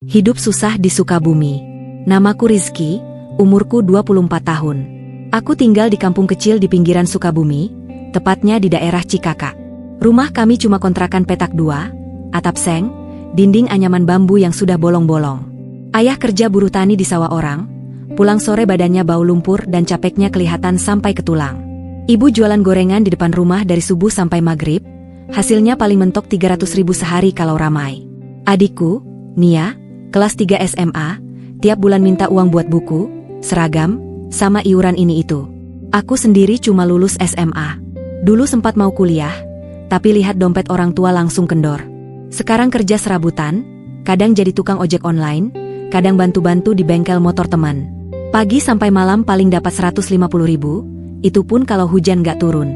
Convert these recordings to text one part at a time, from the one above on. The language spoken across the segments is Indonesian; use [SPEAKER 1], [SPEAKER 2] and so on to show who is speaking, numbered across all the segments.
[SPEAKER 1] Hidup susah di Sukabumi. Namaku Rizky, umurku 24 tahun. Aku tinggal di kampung kecil di pinggiran Sukabumi, tepatnya di daerah Cikaka. Rumah kami cuma kontrakan petak 2, atap seng, dinding anyaman bambu yang sudah bolong-bolong. Ayah kerja buruh tani di sawah orang, pulang sore badannya bau lumpur dan capeknya kelihatan sampai ke tulang. Ibu jualan gorengan di depan rumah dari subuh sampai maghrib, hasilnya paling mentok 300.000 sehari kalau ramai. Adikku, Nia, kelas 3 SMA, tiap bulan minta uang buat buku, seragam, sama iuran ini itu. Aku sendiri cuma lulus SMA. Dulu sempat mau kuliah, tapi lihat dompet orang tua langsung kendor. Sekarang kerja serabutan, kadang jadi tukang ojek online, kadang bantu-bantu di bengkel motor teman. Pagi sampai malam paling dapat 150.000, itu pun kalau hujan gak turun.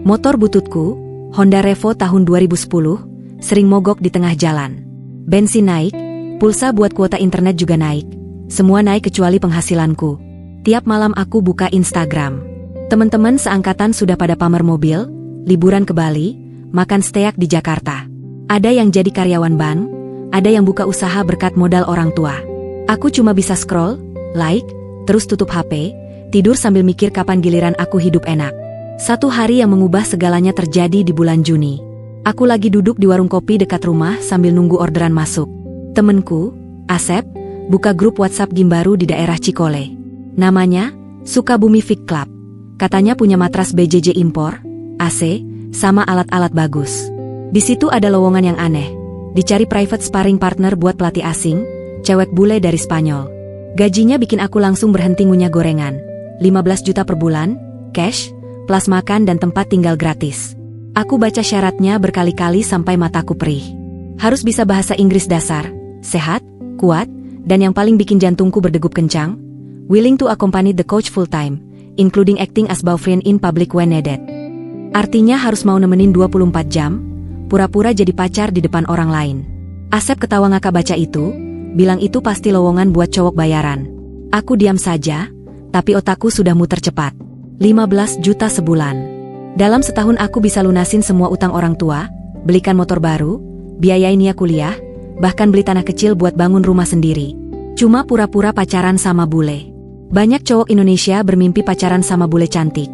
[SPEAKER 1] Motor bututku, Honda Revo tahun 2010, sering mogok di tengah jalan. Bensin naik, pulsa buat kuota internet juga naik. Semua naik kecuali penghasilanku. Tiap malam aku buka Instagram. Teman-teman seangkatan sudah pada pamer mobil, liburan ke Bali, makan steak di Jakarta. Ada yang jadi karyawan bank, ada yang buka usaha berkat modal orang tua. Aku cuma bisa scroll, like, terus tutup HP, tidur sambil mikir kapan giliran aku hidup enak. Satu hari yang mengubah segalanya terjadi di bulan Juni. Aku lagi duduk di warung kopi dekat rumah sambil nunggu orderan masuk. Temenku, Asep, buka grup WhatsApp gym baru di daerah Cikole. Namanya, Sukabumi Fit Club. Katanya punya matras BJJ impor, AC, sama alat-alat bagus. Di situ ada lowongan yang aneh. Dicari private sparring partner buat pelatih asing, cewek bule dari Spanyol. Gajinya bikin aku langsung berhenti ngunyah gorengan. 15 juta per bulan, cash, plus makan dan tempat tinggal gratis. Aku baca syaratnya berkali-kali sampai mataku perih. Harus bisa bahasa Inggris dasar, sehat, kuat, dan yang paling bikin jantungku berdegup kencang, willing to accompany the coach full time, including acting as boyfriend in public when needed. Artinya harus mau nemenin 24 jam, pura-pura jadi pacar di depan orang lain. Asep ketawa ngakak baca itu, bilang itu pasti lowongan buat cowok bayaran. Aku diam saja, tapi otakku sudah muter cepat. 15 juta sebulan. Dalam setahun aku bisa lunasin semua utang orang tua, belikan motor baru, biayain Nia kuliah, bahkan beli tanah kecil buat bangun rumah sendiri. Cuma pura-pura pacaran sama bule. Banyak cowok Indonesia bermimpi pacaran sama bule cantik.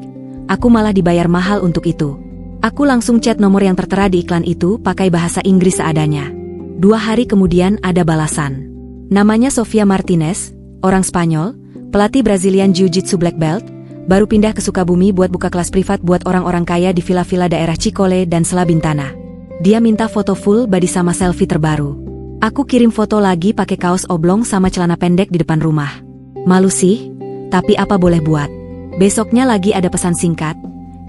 [SPEAKER 1] Aku malah dibayar mahal untuk itu. Aku langsung chat nomor yang tertera di iklan itu pakai bahasa Inggris seadanya. 2 hari kemudian ada balasan. Namanya Sofia Martinez, orang Spanyol, pelatih Brazilian Jiu-Jitsu Black Belt, baru pindah ke Sukabumi buat buka kelas privat buat orang-orang kaya di villa-villa daerah Cikole dan Selabintana. Dia minta foto full body sama selfie terbaru. Aku kirim foto lagi pakai kaos oblong sama celana pendek di depan rumah. Malu sih, tapi apa boleh buat. Besoknya lagi ada pesan singkat,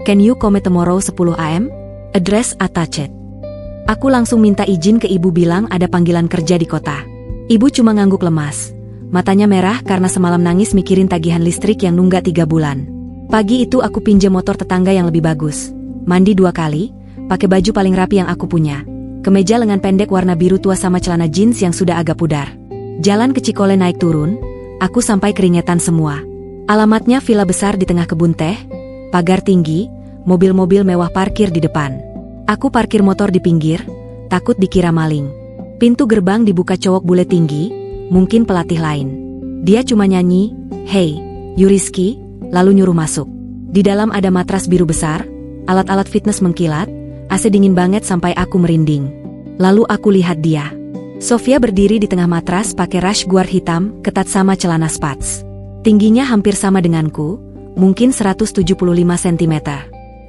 [SPEAKER 1] "Can you come tomorrow 10 AM? Address attached." Aku langsung minta izin ke ibu bilang ada panggilan kerja di kota. Ibu cuma ngangguk lemas. Matanya merah karena semalam nangis mikirin tagihan listrik yang nunggak 3 bulan. Pagi itu aku pinjam motor tetangga yang lebih bagus. Mandi 2 kali, pakai baju paling rapi yang aku punya. Kemeja lengan pendek warna biru tua sama celana jeans yang sudah agak pudar. Jalan ke Cikole naik turun, aku sampai keringetan semua. Alamatnya villa besar di tengah kebun teh, pagar tinggi, mobil-mobil mewah parkir di depan. Aku parkir motor di pinggir, takut dikira maling. Pintu gerbang dibuka cowok bule tinggi, mungkin pelatih lain. Dia cuma nyanyi, "Hey, you Rizky," lalu nyuruh masuk. Di dalam ada matras biru besar, alat-alat fitness mengkilat, AC dingin banget sampai aku merinding. Lalu aku lihat dia. Sofia berdiri di tengah matras pakai rash guard hitam, ketat sama celana spats. Tingginya hampir sama denganku, mungkin 175 cm.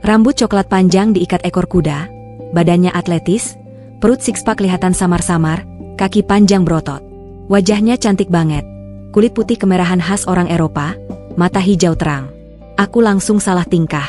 [SPEAKER 1] Rambut coklat panjang diikat ekor kuda, badannya atletis, perut six-pack kelihatan samar-samar, kaki panjang berotot. Wajahnya cantik banget, kulit putih kemerahan khas orang Eropa, mata hijau terang. Aku langsung salah tingkah.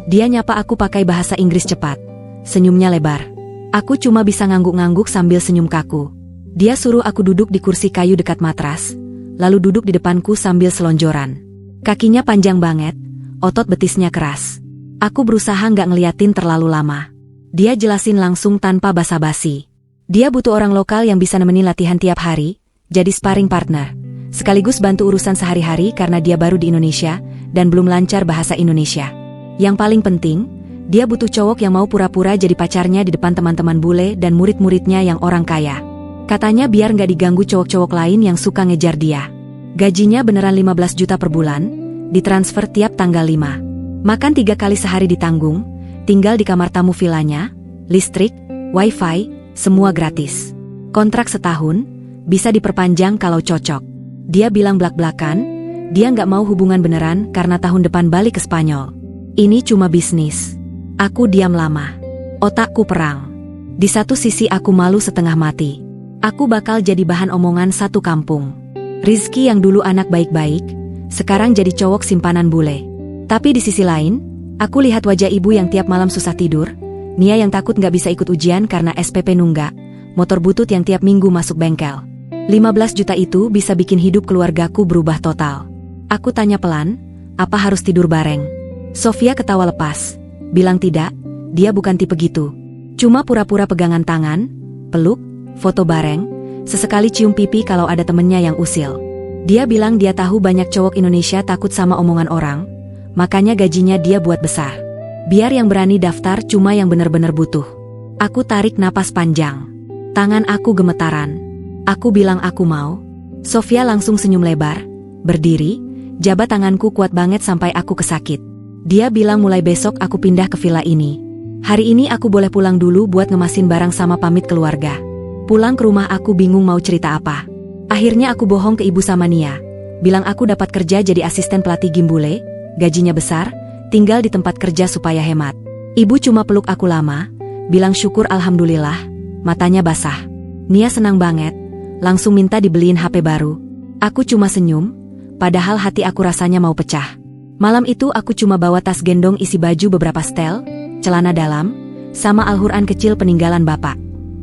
[SPEAKER 1] Dia nyapa aku pakai bahasa Inggris cepat. Senyumnya lebar. Aku cuma bisa ngangguk-ngangguk sambil senyum kaku. Dia suruh aku duduk di kursi kayu dekat matras, lalu duduk di depanku sambil selonjoran. Kakinya panjang banget, otot betisnya keras. Aku berusaha nggak ngeliatin terlalu lama. Dia jelasin langsung tanpa basa-basi. Dia butuh orang lokal yang bisa nemenin latihan tiap hari, jadi sparring partner, sekaligus bantu urusan sehari-hari karena dia baru di Indonesia dan belum lancar bahasa Indonesia. Yang paling penting, dia butuh cowok yang mau pura-pura jadi pacarnya di depan teman-teman bule dan murid-muridnya yang orang kaya. Katanya biar nggak diganggu cowok-cowok lain yang suka ngejar dia. Gajinya beneran 15 juta per bulan, ditransfer tiap tanggal 5. Makan 3 kali sehari ditanggung, tinggal di kamar tamu villanya, listrik, wifi, semua gratis. Kontrak setahun, bisa diperpanjang kalau cocok. Dia bilang blak-blakan, dia nggak mau hubungan beneran karena tahun depan balik ke Spanyol. Ini cuma bisnis. Aku diam lama. Otakku perang. Di satu sisi aku malu setengah mati. Aku bakal jadi bahan omongan satu kampung. Rizky yang dulu anak baik-baik, sekarang jadi cowok simpanan bule. Tapi di sisi lain, aku lihat wajah ibu yang tiap malam susah tidur, Nia yang takut nggak bisa ikut ujian karena SPP nunggak, motor butut yang tiap minggu masuk bengkel. 15 juta itu bisa bikin hidup keluargaku berubah total. Aku tanya pelan, apa harus tidur bareng? Sofia ketawa lepas, bilang tidak, dia bukan tipe gitu. Cuma pura-pura pegangan tangan, peluk, foto bareng, sesekali cium pipi kalau ada temennya yang usil. Dia bilang dia tahu banyak cowok Indonesia takut sama omongan orang, makanya gajinya dia buat besar. Biar yang berani daftar cuma yang bener-bener butuh. Aku tarik napas panjang. Tangan aku gemetaran. Aku bilang aku mau. Sofia langsung senyum lebar, berdiri, jabat tanganku kuat banget sampai aku kesakit. Dia bilang mulai besok aku pindah ke villa ini. Hari ini aku boleh pulang dulu buat ngemasin barang sama pamit keluarga. Pulang ke rumah aku bingung mau cerita apa. Akhirnya aku bohong ke ibu sama Nia. Bilang aku dapat kerja jadi asisten pelatih gimbule, gajinya besar, tinggal di tempat kerja supaya hemat. Ibu cuma peluk aku lama, bilang syukur alhamdulillah, matanya basah. Nia senang banget, langsung minta dibeliin HP baru. Aku cuma senyum, padahal hati aku rasanya mau pecah. Malam itu aku cuma bawa tas gendong isi baju beberapa setel, celana dalam, sama Al-Quran kecil peninggalan bapak.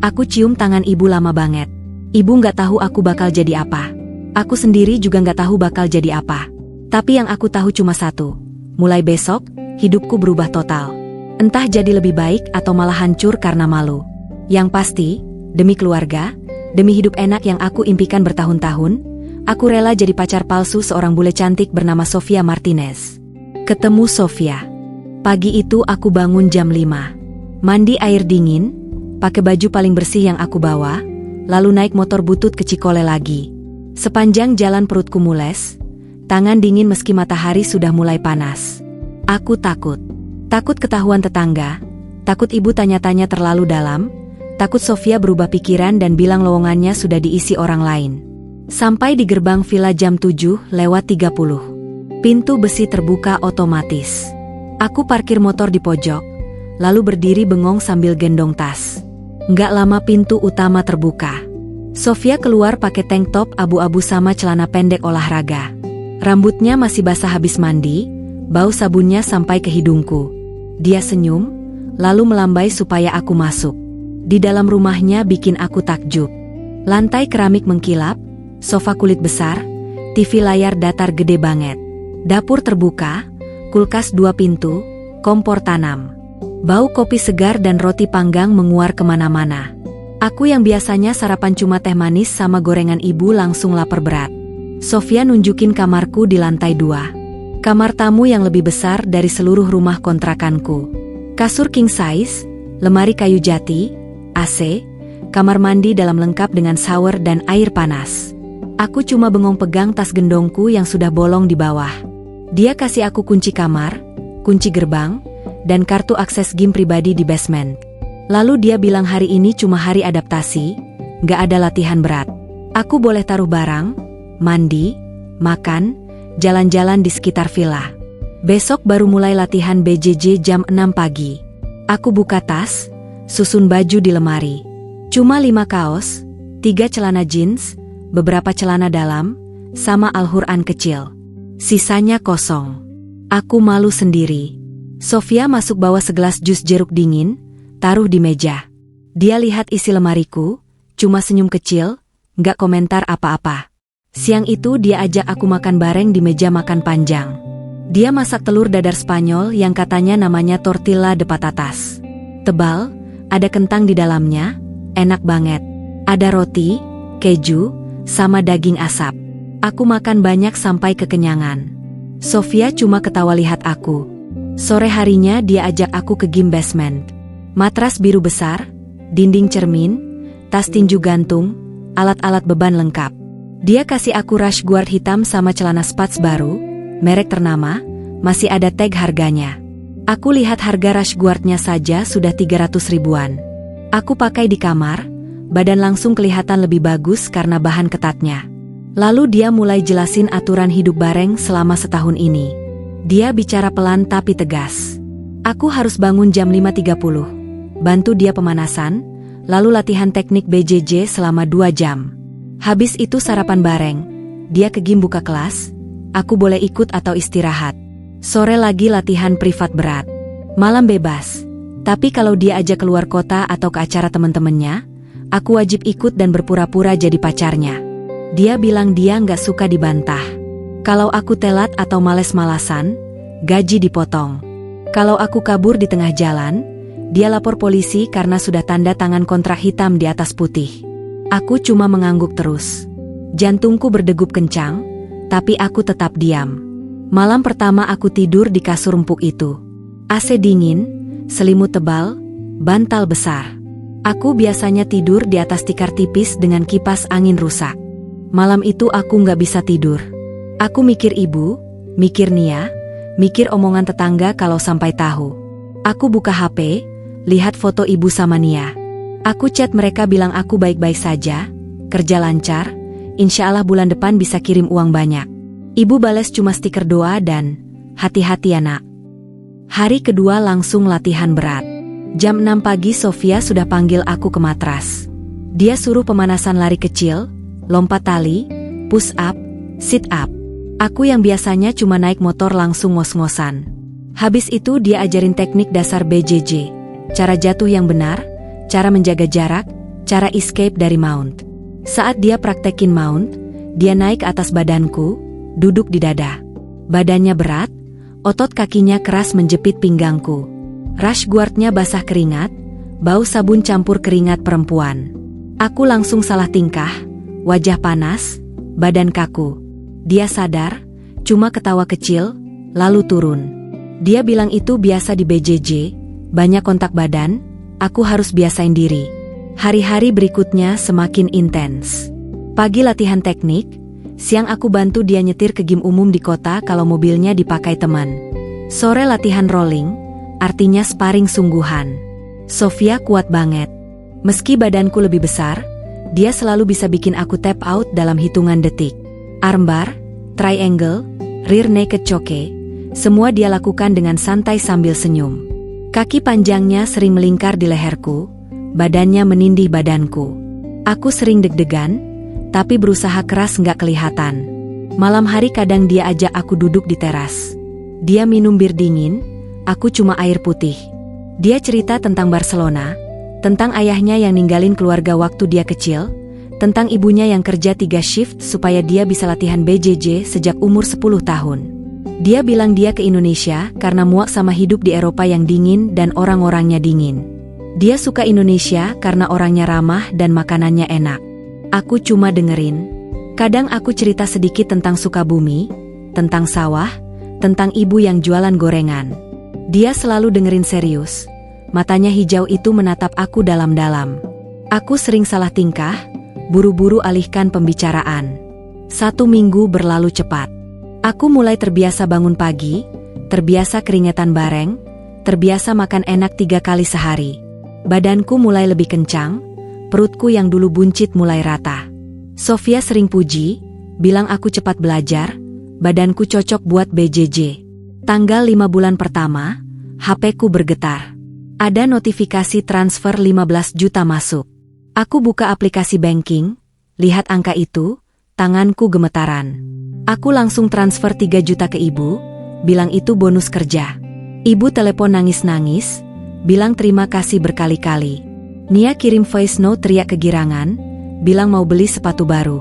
[SPEAKER 1] Aku cium tangan ibu lama banget. Ibu nggak tahu aku bakal jadi apa. Aku sendiri juga nggak tahu bakal jadi apa. Tapi yang aku tahu cuma satu. Mulai besok, hidupku berubah total. Entah jadi lebih baik atau malah hancur karena malu. Yang pasti, demi keluarga, demi hidup enak yang aku impikan bertahun-tahun, aku rela jadi pacar palsu seorang bule cantik bernama Sofia Martinez. Ketemu Sofia. Pagi itu aku bangun jam 5. Mandi air dingin, pakai baju paling bersih yang aku bawa, lalu naik motor butut ke Cikole lagi. Sepanjang jalan perutku mules, tangan dingin meski matahari sudah mulai panas. Aku takut. Takut ketahuan tetangga, takut ibu tanya-tanya terlalu dalam, takut Sofia berubah pikiran dan bilang lowongannya sudah diisi orang lain. Sampai di gerbang villa jam 7:30. Pintu besi terbuka otomatis. Aku parkir motor di pojok, lalu berdiri bengong sambil gendong tas. Nggak lama pintu utama terbuka. Sofia keluar pakai tank top abu-abu sama celana pendek olahraga. Rambutnya masih basah habis mandi, bau sabunnya sampai ke hidungku. Dia senyum, lalu melambai supaya aku masuk. Di dalam rumahnya bikin aku takjub. Lantai keramik mengkilap, sofa kulit besar, TV layar datar gede banget. Dapur terbuka, kulkas 2 pintu, kompor tanam. Bau kopi segar dan roti panggang menguar kemana-mana. Aku yang biasanya sarapan cuma teh manis sama gorengan ibu langsung lapar berat. Sofia nunjukin kamarku di lantai 2. Kamar tamu yang lebih besar dari seluruh rumah kontrakanku. Kasur king size, lemari kayu jati, AC, kamar mandi dalam lengkap dengan shower dan air panas. Aku cuma bengong pegang tas gendongku yang sudah bolong di bawah. Dia kasih aku kunci kamar, kunci gerbang, dan kartu akses game pribadi di basement. Lalu dia bilang hari ini cuma hari adaptasi, gak ada latihan berat. Aku boleh taruh barang, mandi, makan, jalan-jalan di sekitar villa. Besok baru mulai latihan BJJ jam 6 pagi. Aku buka tas, susun baju di lemari. Cuma 5 kaos, 3 celana jeans, beberapa celana dalam, sama Al-Quran kecil. Sisanya kosong. Aku malu sendiri. Sofia masuk bawa segelas jus jeruk dingin, taruh di meja. Dia lihat isi lemariku, cuma senyum kecil, gak komentar apa-apa. Siang itu dia ajak aku makan bareng di meja makan panjang. Dia masak telur dadar Spanyol yang katanya namanya tortilla de patatas. Tebal, ada kentang di dalamnya, enak banget. Ada roti, keju, sama daging asap. Aku makan banyak sampai kekenyangan. Sofia cuma ketawa lihat aku. Sore harinya dia ajak aku ke gym basement. Matras biru besar, dinding cermin, tas tinju gantung, alat-alat beban lengkap. Dia kasih aku rush guard hitam sama celana spats baru, merek ternama, masih ada tag harganya. Aku lihat harga rush guardnya saja sudah 300 ribuan. Aku pakai di kamar, badan langsung kelihatan lebih bagus karena bahan ketatnya. Lalu dia mulai jelasin aturan hidup bareng selama setahun ini. Dia bicara pelan tapi tegas. Aku harus bangun jam 5.30, bantu dia pemanasan, lalu latihan teknik BJJ selama 2 jam. Habis itu sarapan bareng, dia ke gym buka kelas, aku boleh ikut atau istirahat. Sore lagi latihan privat berat. Malam bebas, tapi kalau dia ajak keluar kota atau ke acara temen-temennya, aku wajib ikut dan berpura-pura jadi pacarnya. Dia bilang dia nggak suka dibantah. Kalau aku telat atau males-malasan, gaji dipotong. Kalau aku kabur di tengah jalan, dia lapor polisi karena sudah tanda tangan kontrak hitam di atas putih. Aku cuma mengangguk terus. Jantungku berdegup kencang, tapi aku tetap diam. Malam pertama aku tidur di kasur empuk itu. AC dingin, selimut tebal, bantal besar. Aku biasanya tidur di atas tikar tipis dengan kipas angin rusak. Malam itu aku nggak bisa tidur. Aku mikir ibu, mikir Nia, mikir omongan tetangga kalau sampai tahu. Aku buka HP, lihat foto ibu sama Nia. Aku chat mereka bilang aku baik-baik saja, kerja lancar, insya Allah bulan depan bisa kirim uang banyak. Ibu bales cuma stiker doa dan, hati-hati ya nak. Hari kedua langsung latihan berat. Jam 6 pagi Sofia sudah panggil aku ke matras. Dia suruh pemanasan lari kecil, lompat tali, push up, sit up. Aku yang biasanya cuma naik motor langsung ngos-ngosan. Habis itu dia ajarin teknik dasar BJJ, cara jatuh yang benar, cara menjaga jarak, cara escape dari mount. Saat dia praktekin mount, dia naik atas badanku, duduk di dada. Badannya berat, otot kakinya keras menjepit pinggangku. Rush guardnya basah keringat, bau sabun campur keringat perempuan. Aku langsung salah tingkah, wajah panas, badan kaku. Dia sadar, cuma ketawa kecil, lalu turun. Dia bilang itu biasa di BJJ, banyak kontak badan, aku harus biasain diri. Hari-hari berikutnya semakin intens. Pagi latihan teknik, siang aku bantu dia nyetir ke gym umum di kota kalau mobilnya dipakai teman. Sore latihan rolling, artinya sparring sungguhan. Sofia kuat banget. Meski badanku lebih besar, dia selalu bisa bikin aku tap out dalam hitungan detik. Armbar, triangle, rear naked choke, semua dia lakukan dengan santai sambil senyum. Kaki panjangnya sering melingkar di leherku, badannya menindih badanku. Aku sering deg-degan, tapi berusaha keras nggak kelihatan. Malam hari kadang dia ajak aku duduk di teras. Dia minum bir dingin, aku cuma air putih. Dia cerita tentang Barcelona, tentang ayahnya yang ninggalin keluarga waktu dia kecil, tentang ibunya yang kerja 3 shift supaya dia bisa latihan BJJ sejak umur 10 tahun. Dia bilang dia ke Indonesia karena muak sama hidup di Eropa yang dingin dan orang-orangnya dingin. Dia suka Indonesia karena orangnya ramah dan makanannya enak. Aku cuma dengerin. Kadang aku cerita sedikit tentang Sukabumi, tentang sawah, tentang ibu yang jualan gorengan. Dia selalu dengerin serius. Matanya hijau itu menatap aku dalam-dalam. Aku sering salah tingkah, buru-buru alihkan pembicaraan. 1 minggu berlalu cepat. Aku mulai terbiasa bangun pagi, terbiasa keringetan bareng, terbiasa makan enak 3 kali sehari. Badanku mulai lebih kencang, perutku yang dulu buncit mulai rata. Sofia sering puji, bilang aku cepat belajar, badanku cocok buat BJJ. Tanggal 5 bulan pertama, HP-ku bergetar. Ada notifikasi transfer 15 juta masuk. Aku buka aplikasi banking, lihat angka itu, tanganku gemetaran. Aku langsung transfer 3 juta ke ibu, bilang itu bonus kerja. Ibu telepon nangis-nangis, bilang terima kasih berkali-kali. Nia kirim voice note teriak kegirangan, bilang mau beli sepatu baru.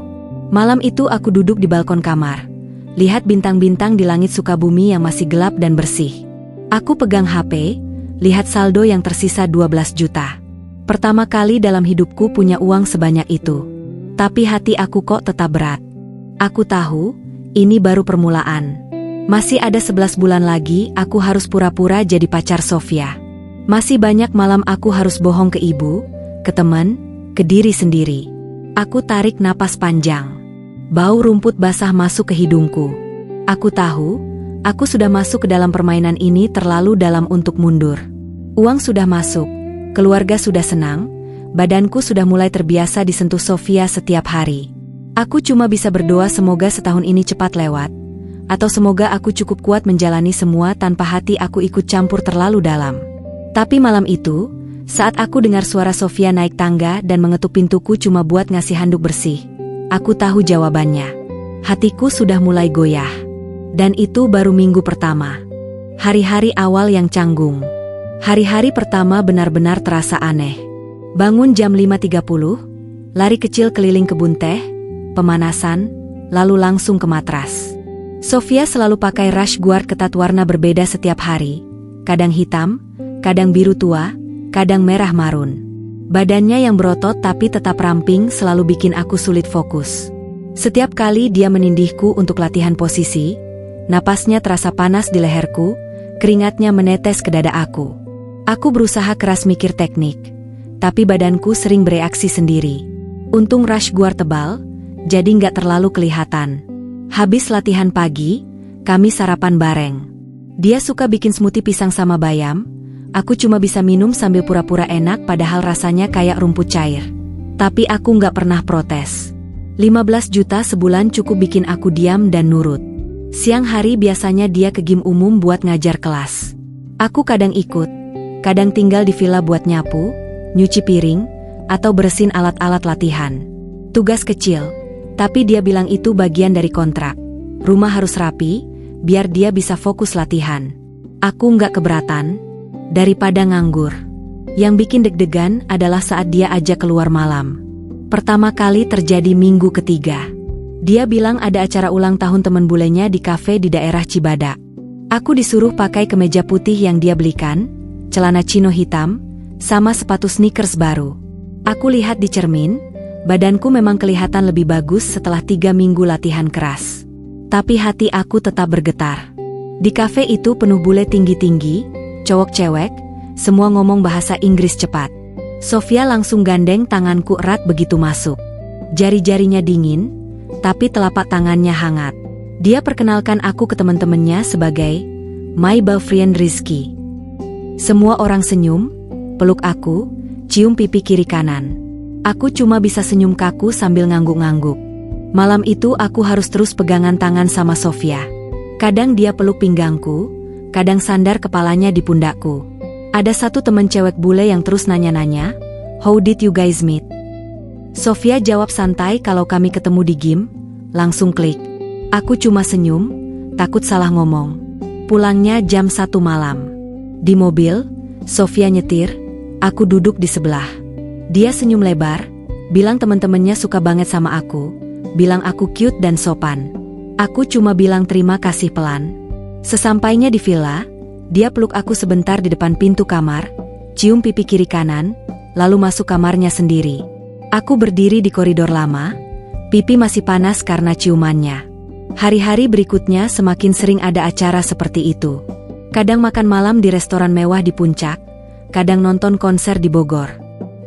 [SPEAKER 1] Malam itu aku duduk di balkon kamar, lihat bintang-bintang di langit Sukabumi yang masih gelap dan bersih. Aku pegang HP, lihat saldo yang tersisa 12 juta. Pertama kali dalam hidupku punya uang sebanyak itu. Tapi hati aku kok tetap berat. Aku tahu, ini baru permulaan. Masih ada 11 bulan lagi aku harus pura-pura jadi pacar Sofia. Masih banyak malam aku harus bohong ke ibu, ke teman, ke diri sendiri. Aku tarik napas panjang. Bau rumput basah masuk ke hidungku. Aku tahu, aku sudah masuk ke dalam permainan ini terlalu dalam untuk mundur. Uang sudah masuk, keluarga sudah senang, badanku sudah mulai terbiasa disentuh Sofia setiap hari. Aku cuma bisa berdoa semoga setahun ini cepat lewat, atau semoga aku cukup kuat menjalani semua tanpa hati aku ikut campur terlalu dalam. Tapi malam itu, saat aku dengar suara Sofia naik tangga dan mengetuk pintuku cuma buat ngasih handuk bersih, aku tahu jawabannya. Hatiku sudah mulai goyah. Dan itu baru minggu pertama. Hari-hari awal yang canggung. Hari-hari pertama benar-benar terasa aneh. Bangun jam 5.30, lari kecil keliling kebun teh, pemanasan, lalu langsung ke matras. Sofia selalu pakai rush guard ketat warna berbeda setiap hari. Kadang hitam, kadang biru tua, kadang merah marun. Badannya yang berotot tapi tetap ramping selalu bikin aku sulit fokus. Setiap kali dia menindihku untuk latihan posisi, napasnya terasa panas di leherku, keringatnya menetes ke dada aku. Aku berusaha keras mikir teknik, tapi badanku sering bereaksi sendiri. Untung rush guard tebal, jadi nggak terlalu kelihatan. Habis latihan pagi, kami sarapan bareng. Dia suka bikin smoothie pisang sama bayam. Aku cuma bisa minum sambil pura-pura enak padahal rasanya kayak rumput cair. Tapi aku nggak pernah protes. 15 juta sebulan cukup bikin aku diam dan nurut. Siang hari biasanya dia ke gym umum buat ngajar kelas. Aku kadang ikut, kadang tinggal di villa buat nyapu, nyuci piring, atau bersihin alat-alat latihan. Tugas kecil, tapi dia bilang itu bagian dari kontrak. Rumah harus rapi, biar dia bisa fokus latihan. Aku nggak keberatan, daripada nganggur. Yang bikin deg-degan adalah saat dia ajak keluar malam. Pertama kali terjadi minggu ketiga. Dia bilang ada acara ulang tahun temen bulenya di kafe di daerah Cibadak. Aku disuruh pakai kemeja putih yang dia belikan, celana chino hitam, sama sepatu sneakers baru. Aku lihat di cermin, badanku memang kelihatan lebih bagus setelah 3 minggu latihan keras. Tapi hati aku tetap bergetar. Di kafe itu penuh bule tinggi-tinggi, cowok-cewek, semua ngomong bahasa Inggris cepat. Sofia langsung gandeng tanganku erat begitu masuk. Jari-jarinya dingin, tapi telapak tangannya hangat. Dia perkenalkan aku ke teman-temannya sebagai my boyfriend Rizky. Semua orang senyum, peluk aku, cium pipi kiri kanan. Aku cuma bisa senyum kaku sambil ngangguk-ngangguk. Malam itu aku harus terus pegangan tangan sama Sofia. Kadang dia peluk pinggangku, kadang sandar kepalanya di pundakku. Ada satu teman cewek bule yang terus nanya-nanya, "How did you guys meet?" Sofia jawab santai kalau kami ketemu di gym, langsung klik. Aku cuma senyum, takut salah ngomong. Pulangnya jam 1 malam. Di mobil, Sofia nyetir, aku duduk di sebelah. Dia senyum lebar, bilang teman-temannya suka banget sama aku, bilang aku cute dan sopan. Aku cuma bilang terima kasih pelan. Sesampainya di villa, dia peluk aku sebentar di depan pintu kamar, cium pipi kiri kanan, lalu masuk kamarnya sendiri. Aku berdiri di koridor lama, pipi masih panas karena ciumannya. Hari-hari berikutnya semakin sering ada acara seperti itu. Kadang makan malam di restoran mewah di Puncak, kadang nonton konser di Bogor.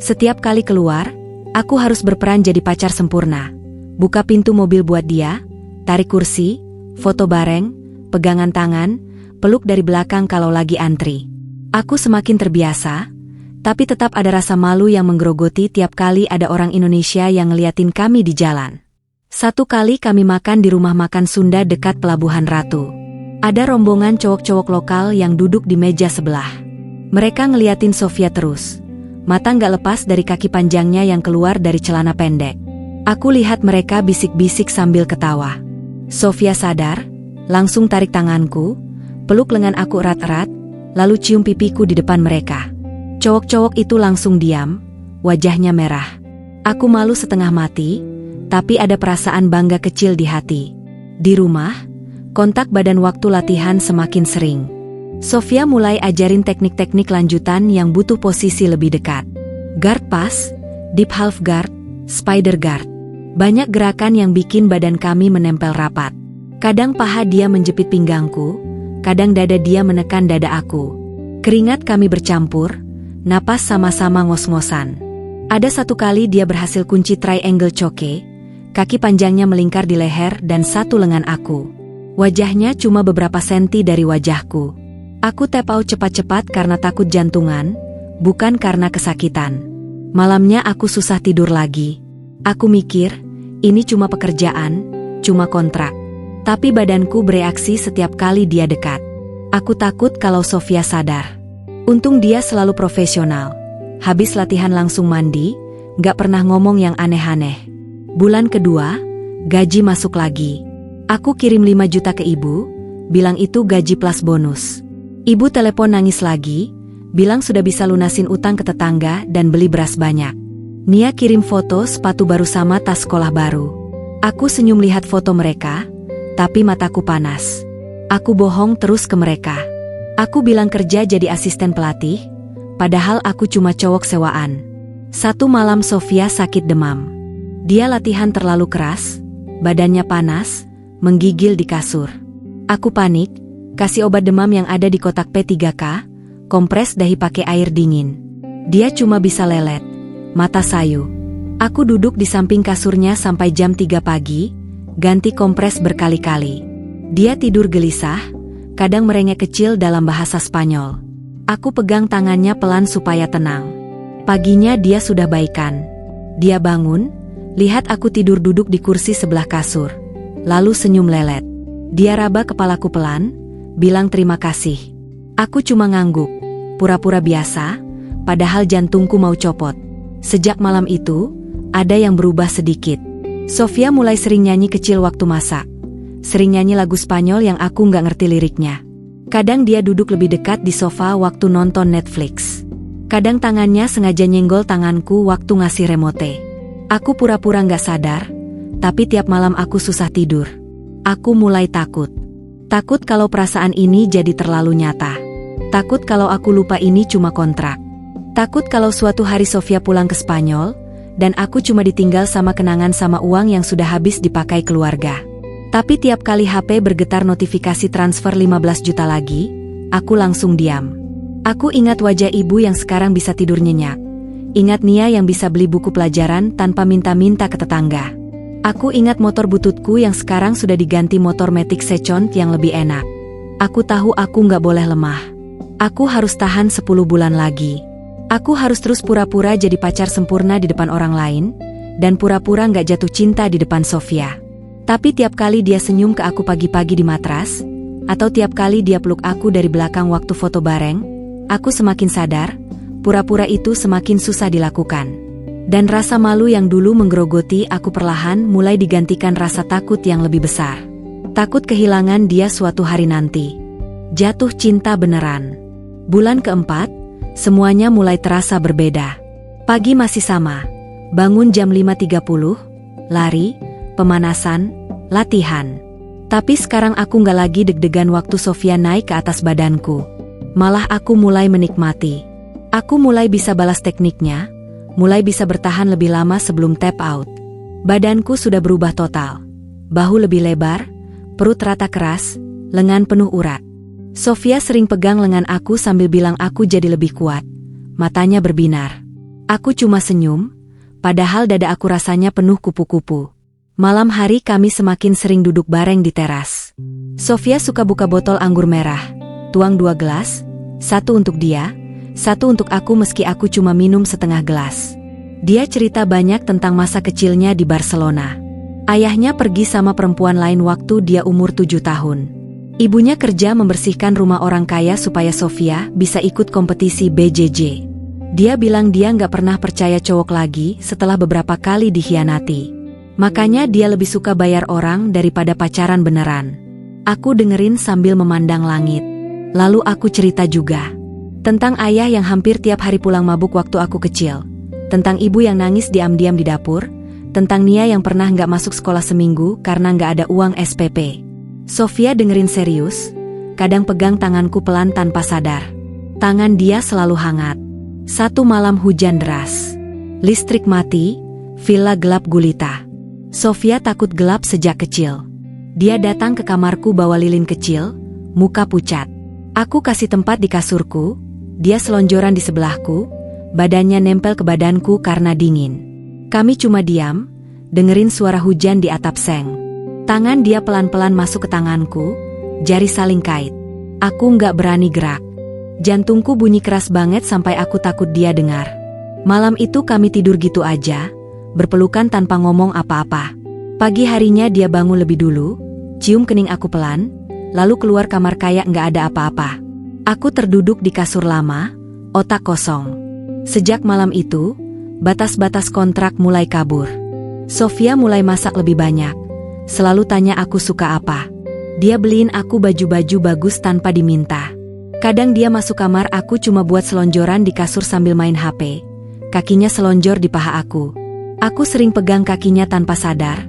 [SPEAKER 1] Setiap kali keluar, aku harus berperan jadi pacar sempurna. Buka pintu mobil buat dia, tarik kursi, foto bareng, pegangan tangan, peluk dari belakang kalau lagi antri. Aku semakin terbiasa, tapi tetap ada rasa malu yang menggerogoti tiap kali ada orang Indonesia yang ngeliatin kami di jalan. Satu kali kami makan di rumah makan Sunda dekat Pelabuhan Ratu. Ada rombongan cowok-cowok lokal yang duduk di meja sebelah. Mereka ngeliatin Sofia terus. Mata nggak lepas dari kaki panjangnya yang keluar dari celana pendek. Aku lihat mereka bisik-bisik sambil ketawa. Sofia sadar, langsung tarik tanganku, peluk lengan aku erat-erat, lalu cium pipiku di depan mereka. Cowok-cowok itu langsung diam, wajahnya merah. Aku malu setengah mati, tapi ada perasaan bangga kecil di hati. Di rumah, kontak badan waktu latihan semakin sering. Sofia mulai ajarin teknik-teknik lanjutan yang butuh posisi lebih dekat. Guard pass, deep half guard, spider guard. Banyak gerakan yang bikin badan kami menempel rapat. Kadang paha dia menjepit pinggangku, kadang dada dia menekan dada aku. Keringat kami bercampur, napas sama-sama ngos-ngosan. Ada satu kali dia berhasil kunci triangle choke, kaki panjangnya melingkar di leher dan satu lengan aku. Wajahnya cuma beberapa senti dari wajahku. Aku tap out cepat-cepat karena takut jantungan, bukan karena kesakitan. Malamnya aku susah tidur lagi. Aku mikir, ini cuma pekerjaan, cuma kontrak. Tapi badanku bereaksi setiap kali dia dekat. Aku takut kalau Sofia sadar. Untung dia selalu profesional. Habis latihan langsung mandi, gak pernah ngomong yang aneh-aneh. Bulan kedua, gaji masuk lagi. Aku kirim 5 juta ke ibu, bilang itu gaji plus bonus. Ibu telepon nangis lagi, bilang sudah bisa lunasin utang ke tetangga dan beli beras banyak. Nia kirim foto sepatu baru sama tas sekolah baru. Aku senyum lihat foto mereka, tapi mataku panas. Aku bohong terus ke mereka. Aku bilang kerja jadi asisten pelatih, padahal aku cuma cowok sewaan. Satu malam Sofia sakit demam. Dia latihan terlalu keras, badannya panas, menggigil di kasur. Aku panik, kasih obat demam yang ada di kotak P3K, kompres dahi pakai air dingin. Dia cuma bisa lelet, mata sayu. Aku duduk di samping kasurnya sampai jam 3 pagi, ganti kompres berkali-kali. Dia tidur gelisah, kadang merengek kecil dalam bahasa Spanyol. Aku pegang tangannya pelan supaya tenang. Paginya dia sudah baikan. Dia bangun, lihat aku tidur duduk di kursi sebelah kasur, lalu senyum lelet. Dia raba kepalaku pelan, bilang terima kasih. Aku cuma ngangguk, pura-pura biasa, padahal jantungku mau copot. Sejak malam itu, ada yang berubah sedikit. Sofia mulai sering nyanyi kecil waktu masak. Sering nyanyi lagu Spanyol yang aku nggak ngerti liriknya. Kadang dia duduk lebih dekat di sofa waktu nonton Netflix. Kadang tangannya sengaja nyenggol tanganku waktu ngasih remote. Aku pura-pura nggak sadar, tapi tiap malam aku susah tidur. Aku mulai takut. Takut kalau perasaan ini jadi terlalu nyata. Takut kalau aku lupa ini cuma kontrak. Takut kalau suatu hari Sofia pulang ke Spanyol, dan aku cuma ditinggal sama kenangan sama uang yang sudah habis dipakai keluarga. Tapi tiap kali HP bergetar notifikasi transfer 15 juta lagi, aku langsung diam. Aku ingat wajah ibu yang sekarang bisa tidur nyenyak. Ingat Nia yang bisa beli buku pelajaran tanpa minta-minta ke tetangga. Aku ingat motor bututku yang sekarang sudah diganti motor Matic Second yang lebih enak. Aku tahu aku nggak boleh lemah. Aku harus tahan 10 bulan lagi. Aku harus terus pura-pura jadi pacar sempurna di depan orang lain, dan pura-pura nggak jatuh cinta di depan Sofia. Tapi tiap kali dia senyum ke aku pagi-pagi di matras, atau tiap kali dia peluk aku dari belakang waktu foto bareng, aku semakin sadar, pura-pura itu semakin susah dilakukan. Dan rasa malu yang dulu menggerogoti aku perlahan mulai digantikan rasa takut yang lebih besar. Takut kehilangan dia suatu hari nanti. Jatuh cinta beneran. Bulan keempat, semuanya mulai terasa berbeda. Pagi masih sama. Bangun jam 5.30, lari, pemanasan, latihan. Tapi sekarang aku nggak lagi deg-degan waktu Sofia naik ke atas badanku. Malah aku mulai menikmati. Aku mulai bisa balas tekniknya, mulai bisa bertahan lebih lama sebelum tap out. Badanku sudah berubah total. Bahu lebih lebar, perut rata keras, lengan penuh urat. Sofia sering pegang lengan aku sambil bilang aku jadi lebih kuat. Matanya berbinar. Aku cuma senyum, padahal dada aku rasanya penuh kupu-kupu. Malam hari kami semakin sering duduk bareng di teras. Sofia suka buka botol anggur merah, tuang 2 gelas, satu untuk dia, satu untuk aku meski aku cuma minum setengah gelas. Dia cerita banyak tentang masa kecilnya di Barcelona. Ayahnya pergi sama perempuan lain waktu dia umur 7 tahun. Ibunya kerja membersihkan rumah orang kaya supaya Sofia bisa ikut kompetisi BJJ. Dia bilang dia nggak pernah percaya cowok lagi setelah beberapa kali dikhianati. Makanya dia lebih suka bayar orang daripada pacaran beneran. Aku dengerin sambil memandang langit. Lalu aku cerita juga tentang ayah yang hampir tiap hari pulang mabuk waktu aku kecil. Tentang ibu yang nangis diam-diam di dapur. Tentang Nia yang pernah nggak masuk sekolah seminggu karena nggak ada uang SPP. Sofia dengerin serius, kadang pegang tanganku pelan tanpa sadar. Tangan dia selalu hangat. Satu malam hujan deras. Listrik mati, villa gelap gulita. Sofia takut gelap sejak kecil. Dia datang ke kamarku bawa lilin kecil, muka pucat. Aku kasih tempat di kasurku, dia selonjoran di sebelahku, badannya nempel ke badanku karena dingin. Kami cuma diam, dengerin suara hujan di atap seng. Tangan dia pelan-pelan masuk ke tanganku, jari saling kait. Aku nggak berani gerak. Jantungku bunyi keras banget sampai aku takut dia dengar. Malam itu kami tidur gitu aja, berpelukan tanpa ngomong apa-apa. Pagi harinya dia bangun lebih dulu, cium kening aku pelan, lalu keluar kamar kayak nggak ada apa-apa. Aku terduduk di kasur lama, otak kosong. Sejak malam itu, batas-batas kontrak mulai kabur. Sofia mulai masak lebih banyak, selalu tanya aku suka apa. Dia beliin aku baju-baju bagus tanpa diminta. Kadang dia masuk kamar aku cuma buat selonjoran di kasur sambil main HP. Kakinya selonjor di paha aku. Aku sering pegang kakinya tanpa sadar,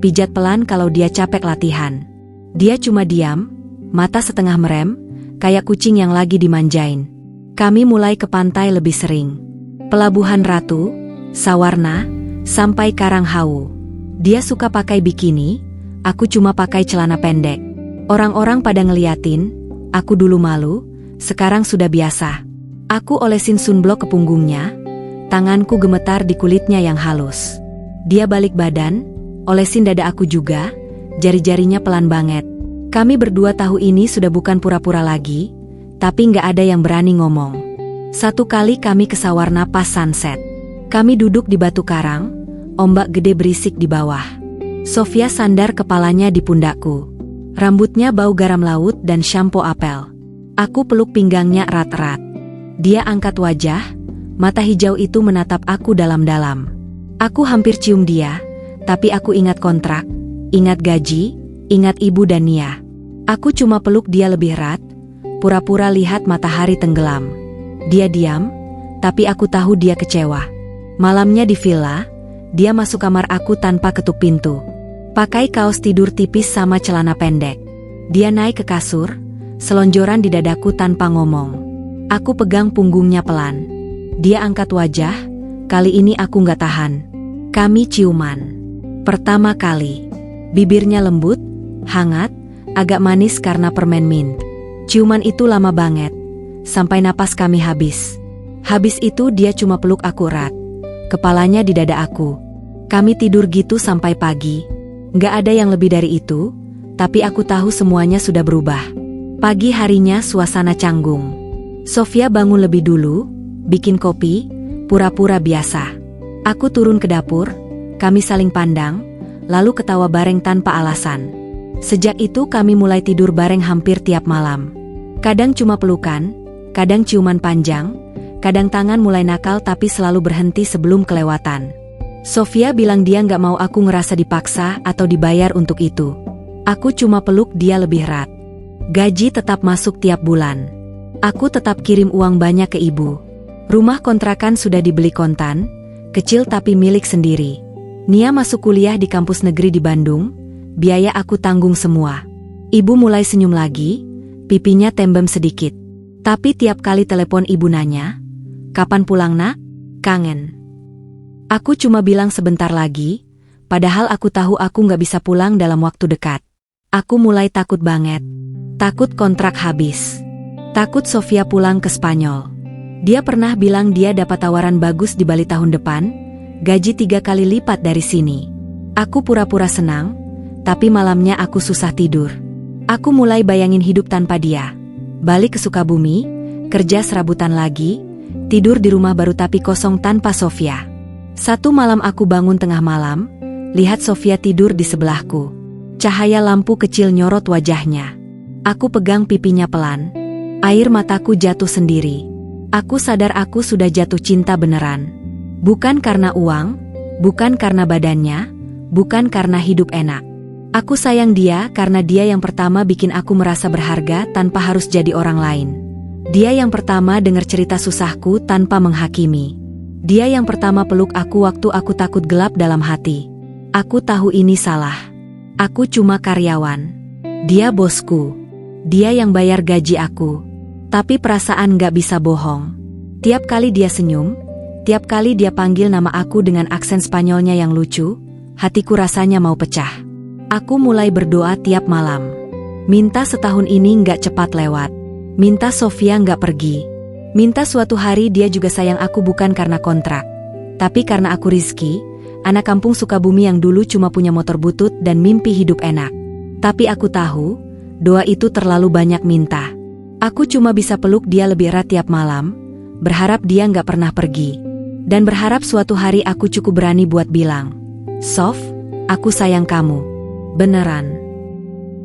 [SPEAKER 1] pijat pelan kalau dia capek latihan. Dia cuma diam, mata setengah merem, kayak kucing yang lagi dimanjain. Kami mulai ke pantai lebih sering. Pelabuhan Ratu, Sawarna, sampai Karanghawu. Dia suka pakai bikini, aku cuma pakai celana pendek. Orang-orang pada ngeliatin, aku dulu malu, sekarang sudah biasa. Aku olesin sunblock ke punggungnya, tanganku gemetar di kulitnya yang halus. Dia balik badan, olesin dada aku juga, jari-jarinya pelan banget. Kami berdua tahu ini sudah bukan pura-pura lagi, tapi nggak ada yang berani ngomong. Satu kali kami ke Sawarna pas sunset. Kami duduk di batu karang, ombak gede berisik di bawah. Sofia sandar kepalanya di pundakku. Rambutnya bau garam laut dan sampo apel. Aku peluk pinggangnya erat-erat. Dia angkat wajah, mata hijau itu menatap aku dalam-dalam. Aku hampir cium dia, tapi aku ingat kontrak, ingat gaji, ingat ibu dan Nia. Aku cuma peluk dia lebih erat, pura-pura lihat matahari tenggelam. Dia diam, tapi aku tahu dia kecewa. Malamnya di villa, dia masuk kamar aku tanpa ketuk pintu. Pakai kaos tidur tipis sama celana pendek. Dia naik ke kasur, selonjoran di dadaku tanpa ngomong. Aku pegang punggungnya pelan. Dia angkat wajah, kali ini aku nggak tahan. Kami ciuman. Pertama kali. Bibirnya lembut, hangat, agak manis karena permen mint. Ciuman itu lama banget, sampai napas kami habis. Habis itu dia cuma peluk aku erat. Kepalanya di dada aku. Kami tidur gitu sampai pagi. Nggak ada yang lebih dari itu, tapi aku tahu semuanya sudah berubah. Pagi harinya suasana canggung. Sofia bangun lebih dulu, bikin kopi, pura-pura biasa. Aku turun ke dapur, kami saling pandang, lalu ketawa bareng tanpa alasan. Sejak itu kami mulai tidur bareng hampir tiap malam. Kadang cuma pelukan, kadang ciuman panjang, kadang tangan mulai nakal tapi selalu berhenti sebelum kelewatan. Sofia bilang dia nggak mau aku ngerasa dipaksa atau dibayar untuk itu. Aku cuma peluk dia lebih erat. Gaji tetap masuk tiap bulan. Aku tetap kirim uang banyak ke ibu. Rumah kontrakan sudah dibeli kontan, kecil tapi milik sendiri. Nia masuk kuliah di kampus negeri di Bandung, biaya aku tanggung semua. Ibu mulai senyum lagi, pipinya tembem sedikit. Tapi tiap kali telepon ibu nanya, "Kapan pulang nak? Kangen." Aku cuma bilang sebentar lagi, padahal aku tahu aku nggak bisa pulang dalam waktu dekat. Aku mulai takut banget. Takut kontrak habis. Takut Sofia pulang ke Spanyol. Dia pernah bilang dia dapat tawaran bagus di Bali tahun depan, gaji 3 kali lipat dari sini. Aku pura-pura senang, tapi malamnya aku susah tidur. Aku mulai bayangin hidup tanpa dia. Balik ke Sukabumi, kerja serabutan lagi, tidur di rumah baru tapi kosong tanpa Sofia. Satu malam aku bangun tengah malam, lihat Sofia tidur di sebelahku. Cahaya lampu kecil nyorot wajahnya. Aku pegang pipinya pelan. Air mataku jatuh sendiri. Aku sadar aku sudah jatuh cinta beneran. Bukan karena uang, bukan karena badannya, bukan karena hidup enak. Aku sayang dia karena dia yang pertama bikin aku merasa berharga tanpa harus jadi orang lain. Dia yang pertama dengar cerita susahku tanpa menghakimi. Dia yang pertama peluk aku waktu aku takut gelap dalam hati. Aku tahu ini salah. Aku cuma karyawan. Dia bosku. Dia yang bayar gaji aku. Tapi perasaan gak bisa bohong. Tiap kali dia senyum, tiap kali dia panggil nama aku dengan aksen Spanyolnya yang lucu, hatiku rasanya mau pecah. Aku mulai berdoa tiap malam. Minta setahun ini gak cepat lewat. Minta Sofia gak pergi. Minta suatu hari dia juga sayang aku bukan karena kontrak. Tapi karena aku Rizky, anak kampung Sukabumi yang dulu cuma punya motor butut dan mimpi hidup enak. Tapi aku tahu, doa itu terlalu banyak minta. Aku cuma bisa peluk dia lebih erat tiap malam, berharap dia nggak pernah pergi. Dan berharap suatu hari aku cukup berani buat bilang, "Sof, aku sayang kamu." Beneran.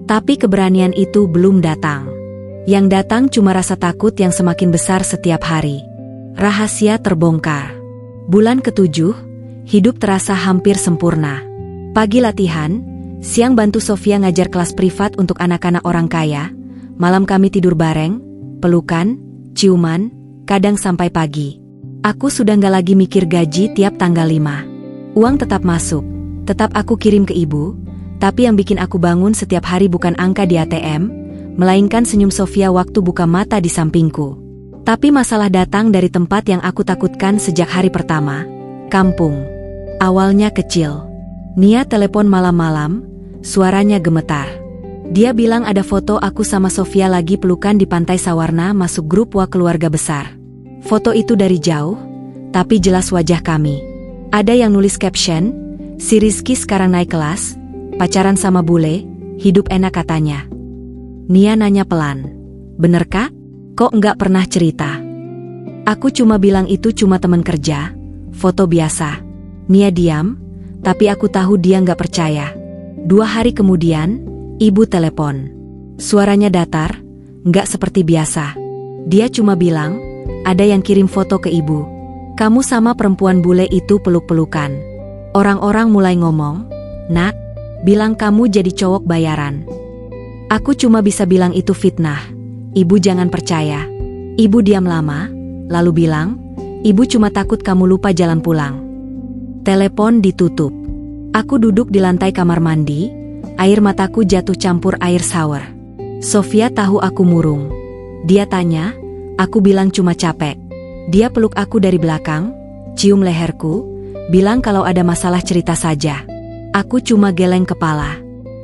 [SPEAKER 1] Tapi keberanian itu belum datang. Yang datang cuma rasa takut yang semakin besar setiap hari. Rahasia terbongkar. Bulan ke-7, hidup terasa hampir sempurna. Pagi latihan, siang bantu Sofia ngajar kelas privat untuk anak-anak orang kaya, malam kami tidur bareng, pelukan, ciuman, kadang sampai pagi. Aku sudah nggak lagi mikir gaji tiap tanggal 5. Uang tetap masuk, tetap aku kirim ke ibu, tapi yang bikin aku bangun setiap hari bukan angka di ATM, melainkan senyum Sofia waktu buka mata di sampingku. Tapi masalah datang dari tempat yang aku takutkan sejak hari pertama, kampung. Awalnya kecil. Nia telepon malam-malam, suaranya gemetar. Dia bilang ada foto aku sama Sofia lagi pelukan di Pantai Sawarna masuk grup WA keluarga besar. Foto itu dari jauh, tapi jelas wajah kami. Ada yang nulis caption, "Si Rizky sekarang naik kelas, pacaran sama bule, hidup enak katanya." Nia nanya pelan, "Bener kak? Kok nggak pernah cerita?" Aku cuma bilang itu cuma temen kerja, foto biasa. Nia diam, tapi aku tahu dia nggak percaya. 2 hari kemudian, ibu telepon. Suaranya datar, nggak seperti biasa. Dia cuma bilang, ada yang kirim foto ke ibu. Kamu sama perempuan bule itu peluk-pelukan. Orang-orang mulai ngomong, "Nak, bilang kamu jadi cowok bayaran." Aku cuma bisa bilang itu fitnah. Ibu jangan percaya. Ibu diam lama, lalu bilang, "Ibu cuma takut kamu lupa jalan pulang." Telepon ditutup. Aku duduk di lantai kamar mandi, air mataku jatuh campur air shower. Sofia tahu aku murung. Dia tanya, aku bilang cuma capek. Dia peluk aku dari belakang, cium leherku, bilang kalau ada masalah cerita saja. Aku cuma geleng kepala.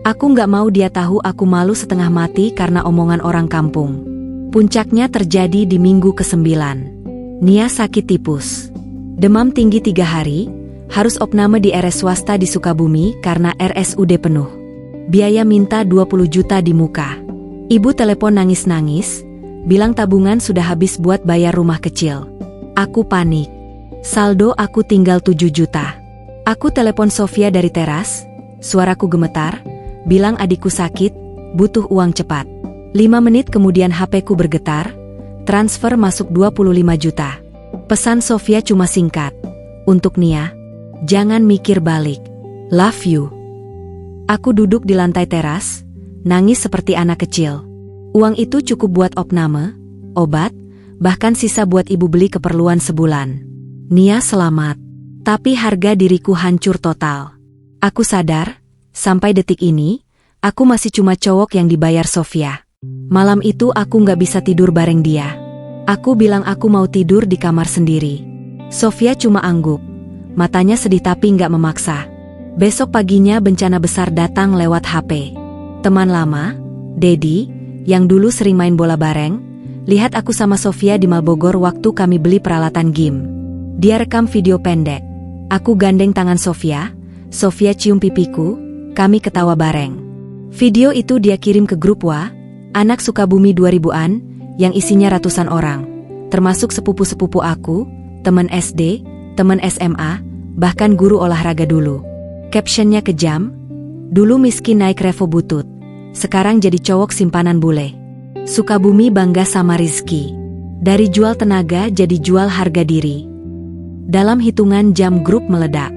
[SPEAKER 1] Aku nggak mau dia tahu aku malu setengah mati karena omongan orang kampung. Puncaknya terjadi di minggu ke-9. Nia sakit tipus. Demam tinggi 3 hari, harus opname di RS swasta di Sukabumi karena RSUD penuh. Biaya minta 20 juta di muka. Ibu telepon nangis-nangis, bilang tabungan sudah habis buat bayar rumah kecil. Aku panik. Saldo aku tinggal 7 juta. Aku telepon Sofia dari teras, suaraku gemetar, bilang adikku sakit, butuh uang cepat. 5 menit kemudian HP-ku bergetar, transfer masuk 25 juta. Pesan Sofia cuma singkat, "Untuk Nia, jangan mikir balik. Love you." Aku duduk di lantai teras, nangis seperti anak kecil. Uang itu cukup buat opname, obat, bahkan sisa buat ibu beli keperluan sebulan. Nia selamat, tapi harga diriku hancur total. Aku sadar, sampai detik ini, aku masih cuma cowok yang dibayar Sofia. Malam itu aku nggak bisa tidur bareng dia. Aku bilang aku mau tidur di kamar sendiri. Sofia cuma angguk, matanya sedih tapi nggak memaksa. Besok paginya bencana besar datang lewat HP. Teman lama, Dedi, yang dulu sering main bola bareng, lihat aku sama Sofia di Malbogor waktu kami beli peralatan gym. Dia rekam video pendek. Aku gandeng tangan Sofia, Sofia cium pipiku, kami ketawa bareng. Video itu dia kirim ke grup WA, anak Sukabumi 2000-an, yang isinya ratusan orang. Termasuk sepupu-sepupu aku, teman SD, teman SMA, bahkan guru olahraga dulu. Captionnya kejam, "Dulu miskin naik Revo butut, sekarang jadi cowok simpanan bule. Sukabumi bangga sama Rizky. Dari jual tenaga jadi jual harga diri." Dalam hitungan jam grup meledak.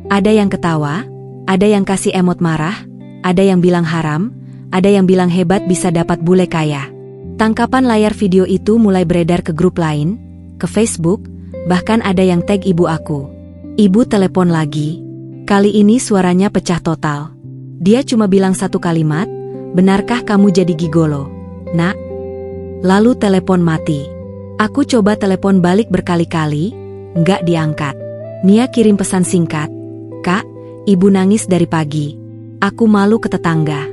[SPEAKER 1] Ada yang ketawa, ada yang kasih emot marah, ada yang bilang haram, ada yang bilang hebat bisa dapat bule kaya. Tangkapan layar video itu mulai beredar ke grup lain, ke Facebook, bahkan ada yang tag ibu aku. Ibu telepon lagi. Kali ini suaranya pecah total. Dia cuma bilang satu kalimat, "Benarkah kamu jadi gigolo, Nak?" Lalu telepon mati. Aku coba telepon balik berkali-kali, nggak diangkat. Nia kirim pesan singkat, "Kak, ibu nangis dari pagi. Aku malu ke tetangga."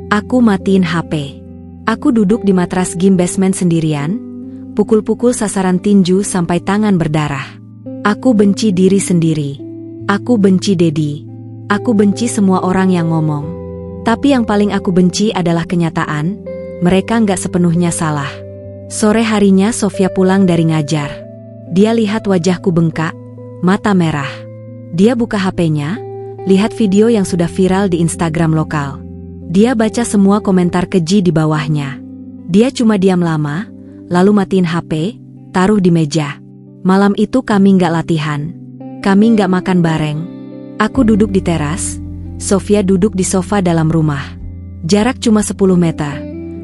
[SPEAKER 1] Aku matiin HP. Aku duduk di matras gym basement sendirian, Pukul-pukul sasaran tinju sampai tangan berdarah. Aku benci diri sendiri. Aku benci Dedi. Aku benci semua orang yang ngomong. Tapi yang paling aku benci adalah kenyataan, mereka nggak sepenuhnya salah. Sore harinya Sofia pulang dari ngajar. Dia lihat wajahku bengkak, mata merah. Dia buka HP-nya, lihat video yang sudah viral di Instagram lokal. Dia baca semua komentar keji di bawahnya. Dia cuma diam lama, lalu matiin HP, taruh di meja. Malam itu kami nggak latihan. Kami nggak makan bareng. Aku duduk di teras, Sofia duduk di sofa dalam rumah. Jarak cuma 10 meter,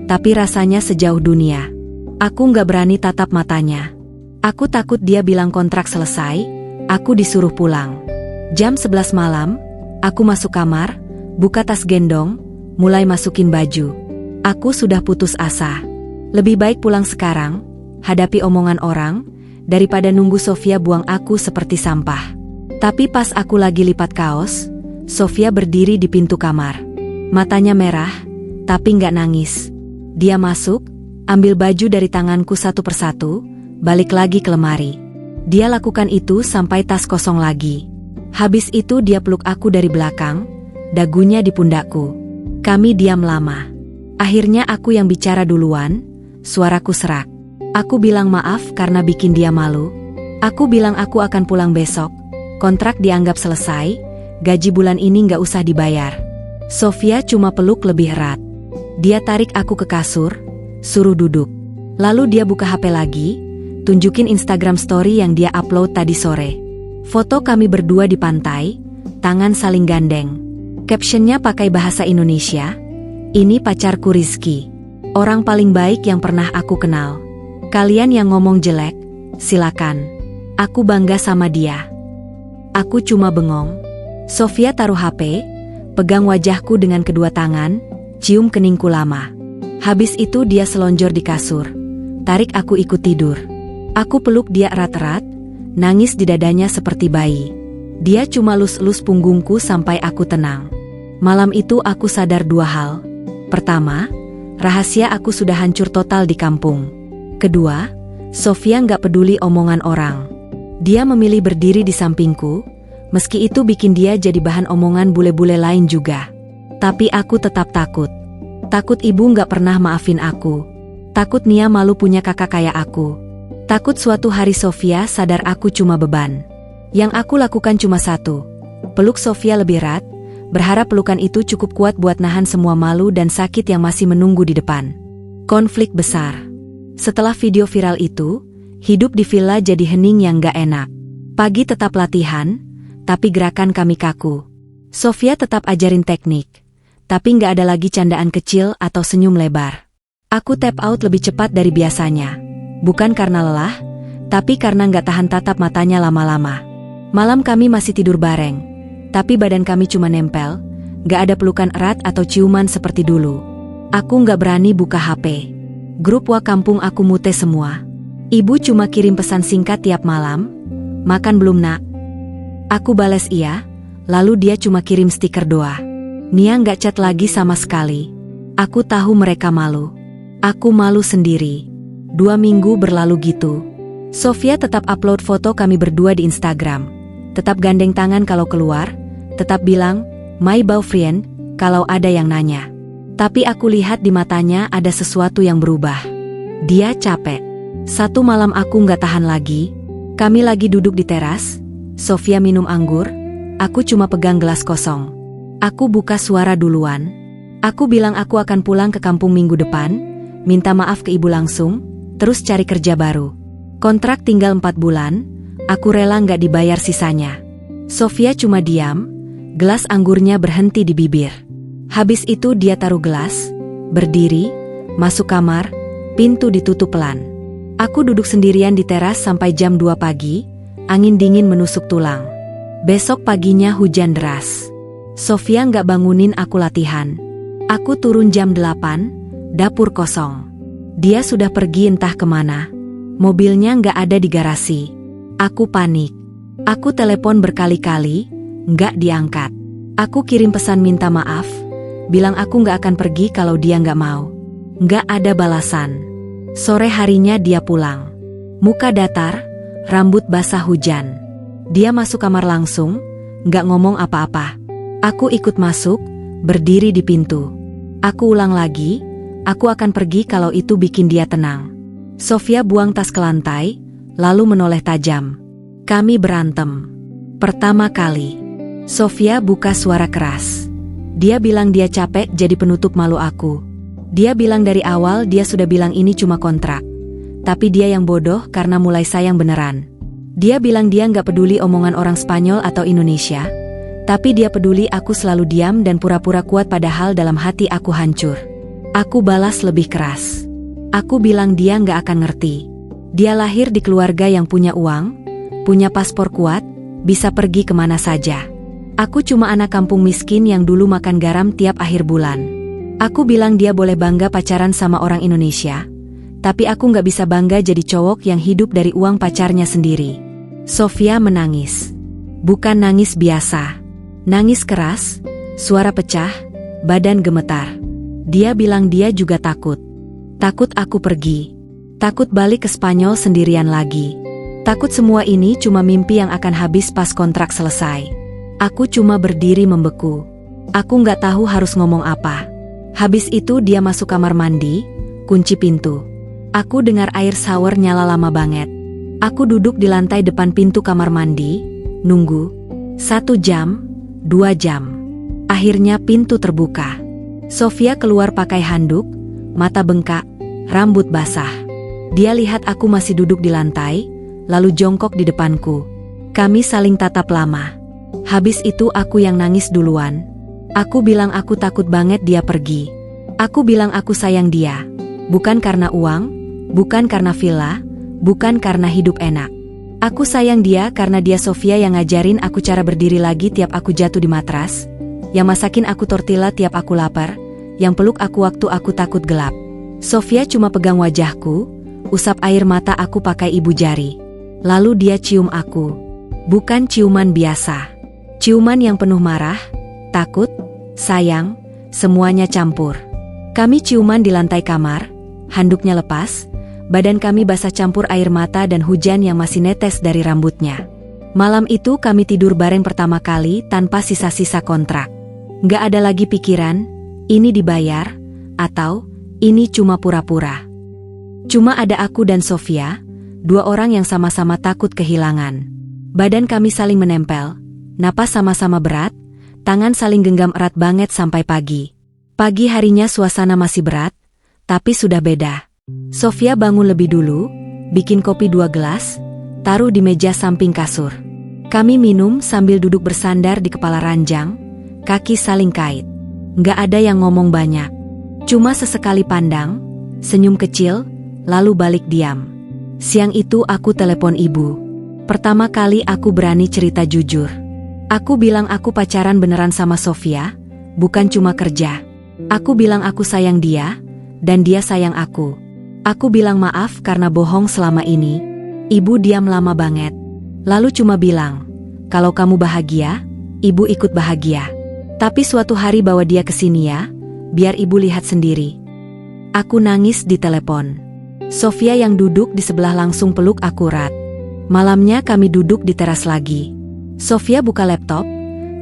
[SPEAKER 1] tapi rasanya sejauh dunia. Aku nggak berani tatap matanya. Aku takut dia bilang kontrak selesai, aku disuruh pulang. Jam 11 malam, aku masuk kamar, buka tas gendong, mulai masukin baju. Aku sudah putus asa. Lebih baik pulang sekarang, hadapi omongan orang, daripada nunggu Sofia buang aku seperti sampah. Tapi pas aku lagi lipat kaos, Sofia berdiri di pintu kamar. Matanya merah, tapi nggak nangis. Dia masuk, ambil baju dari tanganku satu persatu, balik lagi ke lemari. Dia lakukan itu sampai tas kosong lagi. Habis itu dia peluk aku dari belakang, dagunya di pundakku. Kami diam lama. Akhirnya aku yang bicara duluan, suaraku serak. Aku bilang maaf karena bikin dia malu. Aku bilang aku akan pulang besok. Kontrak dianggap selesai, gaji bulan ini nggak usah dibayar. Sofia cuma peluk lebih erat. Dia tarik aku ke kasur, suruh duduk. Lalu dia buka HP lagi, tunjukin Instagram story yang dia upload tadi sore. Foto kami berdua di pantai, tangan saling gandeng. Captionnya pakai bahasa Indonesia, "Ini pacarku Rizky. Orang paling baik yang pernah aku kenal. Kalian yang ngomong jelek, silakan. Aku bangga sama dia." Aku cuma bengong. Sofia taruh HP, pegang wajahku dengan kedua tangan, cium keningku lama. Habis itu dia selonjor di kasur, tarik aku ikut tidur. Aku peluk dia erat-erat, nangis di dadanya seperti bayi. Dia cuma lus-lus punggungku sampai aku tenang. Malam itu aku sadar dua hal. Pertama, rahasia aku sudah hancur total di kampung. Kedua, Sofia nggak peduli omongan orang. Dia memilih berdiri di sampingku, meski itu bikin dia jadi bahan omongan bule-bule lain juga. Tapi aku tetap takut. Takut ibu nggak pernah maafin aku. Takut Nia malu punya kakak kayak aku. Takut suatu hari Sofia sadar aku cuma beban. Yang aku lakukan cuma satu, peluk Sofia lebih erat, berharap pelukan itu cukup kuat buat nahan semua malu dan sakit yang masih menunggu di depan. Konflik besar. Setelah video viral itu, hidup di villa jadi hening yang gak enak. Pagi tetap latihan, tapi gerakan kami kaku. Sofia tetap ajarin teknik, tapi gak ada lagi candaan kecil atau senyum lebar. Aku tap out lebih cepat dari biasanya. Bukan karena lelah, tapi karena gak tahan tatap matanya lama-lama. Malam kami masih tidur bareng, tapi badan kami cuma nempel, gak ada pelukan erat atau ciuman seperti dulu. Aku gak berani buka HP. Grup WA kampung aku mute semua. Ibu cuma kirim pesan singkat tiap malam, "Makan belum nak?" Aku bales iya, lalu dia cuma kirim stiker doa. Nia nggak chat lagi sama sekali. Aku tahu mereka malu. Aku malu sendiri. 2 minggu berlalu gitu. Sofia tetap upload foto kami berdua di Instagram. Tetap gandeng tangan kalau keluar, tetap bilang, "My boyfriend," kalau ada yang nanya. Tapi aku lihat di matanya ada sesuatu yang berubah. Dia capek. Satu malam aku nggak tahan lagi. Kami lagi duduk di teras, Sofia minum anggur, aku cuma pegang gelas kosong. Aku buka suara duluan. Aku bilang aku akan pulang ke kampung minggu depan, minta maaf ke ibu langsung, terus cari kerja baru. Kontrak tinggal 4 bulan, aku rela nggak dibayar sisanya. Sofia cuma diam, gelas anggurnya berhenti di bibir. Habis itu dia taruh gelas, berdiri, masuk kamar, pintu ditutup pelan. Aku duduk sendirian di teras sampai jam 2 pagi, angin dingin menusuk tulang. Besok paginya hujan deras. Sofia nggak bangunin aku latihan. Aku turun jam 8, dapur kosong. Dia sudah pergi entah kemana. Mobilnya nggak ada di garasi. Aku panik. Aku telepon berkali-kali, nggak diangkat. Aku kirim pesan minta maaf, bilang aku nggak akan pergi kalau dia nggak mau. Nggak ada balasan. Sore harinya dia pulang. Muka datar, rambut basah hujan. Dia masuk kamar langsung, nggak ngomong apa-apa. Aku ikut masuk, berdiri di pintu. Aku ulang lagi, aku akan pergi kalau itu bikin dia tenang. Sofia buang tas ke lantai, lalu menoleh tajam. Kami berantem. Pertama kali. Sofia buka suara keras. Dia bilang dia capek jadi penutup malu aku. Dia bilang dari awal dia sudah bilang ini cuma kontrak. Tapi dia yang bodoh karena mulai sayang beneran. Dia bilang dia nggak peduli omongan orang Spanyol atau Indonesia. Tapi dia peduli aku selalu diam dan pura-pura kuat padahal dalam hati aku hancur. Aku balas lebih keras. Aku bilang dia nggak akan ngerti. Dia lahir di keluarga yang punya uang, punya paspor kuat, bisa pergi kemana saja. Aku cuma anak kampung miskin yang dulu makan garam tiap akhir bulan. Aku bilang dia boleh bangga pacaran sama orang Indonesia, tapi aku nggak bisa bangga jadi cowok yang hidup dari uang pacarnya sendiri. Sofia menangis. Bukan nangis biasa. Nangis keras, suara pecah, badan gemetar. Dia bilang dia juga takut. Takut aku pergi. Takut balik ke Spanyol sendirian lagi. Takut semua ini cuma mimpi yang akan habis pas kontrak selesai. Aku cuma berdiri membeku. Aku nggak tahu harus ngomong apa. Habis itu dia masuk kamar mandi, kunci pintu. Aku dengar air shower nyala lama banget. Aku duduk di lantai depan pintu kamar mandi, nunggu. 1 jam, 2 jam. Akhirnya pintu terbuka. Sofia keluar pakai handuk, mata bengkak, rambut basah. Dia lihat aku masih duduk di lantai, lalu jongkok di depanku. Kami saling tatap lama. Habis itu aku yang nangis duluan. Aku bilang aku takut banget dia pergi. Aku bilang aku sayang dia. Bukan karena uang, bukan karena villa, bukan karena hidup enak. Aku sayang dia karena dia Sofia yang ngajarin aku cara berdiri lagi tiap aku jatuh di matras, yang masakin aku tortilla tiap aku lapar, yang peluk aku waktu aku takut gelap. Sofia cuma pegang wajahku, usap air mata aku pakai ibu jari. Lalu dia cium aku. Bukan ciuman biasa. Ciuman yang penuh marah, takut, sayang, semuanya campur. Kami ciuman di lantai kamar, handuknya lepas, badan kami basah campur air mata dan hujan yang masih netes dari rambutnya. Malam itu kami tidur bareng pertama kali tanpa sisa-sisa kontrak. Nggak ada lagi pikiran, ini dibayar, atau ini cuma pura-pura. Cuma ada aku dan Sofia, 2 orang yang sama-sama takut kehilangan. Badan kami saling menempel, napas sama-sama berat, tangan saling genggam erat banget sampai pagi. Pagi harinya suasana masih berat, tapi sudah beda. Sofia bangun lebih dulu, bikin kopi 2 gelas, taruh di meja samping kasur. Kami minum sambil duduk bersandar di kepala ranjang, kaki saling kait. Nggak ada yang ngomong banyak. Cuma sesekali pandang, senyum kecil, lalu balik diam. Siang itu aku telepon ibu. Pertama kali aku berani cerita jujur. Aku bilang aku pacaran beneran sama Sofia, bukan cuma kerja. Aku bilang aku sayang dia, dan dia sayang aku. Aku bilang maaf karena bohong selama ini. Ibu diam lama banget. Lalu cuma bilang, kalau kamu bahagia, ibu ikut bahagia. Tapi suatu hari bawa dia ke sini ya, biar ibu lihat sendiri. Aku nangis di telepon. Sofia yang duduk di sebelah langsung peluk aku erat. Malamnya kami duduk di teras lagi. Sofia buka laptop,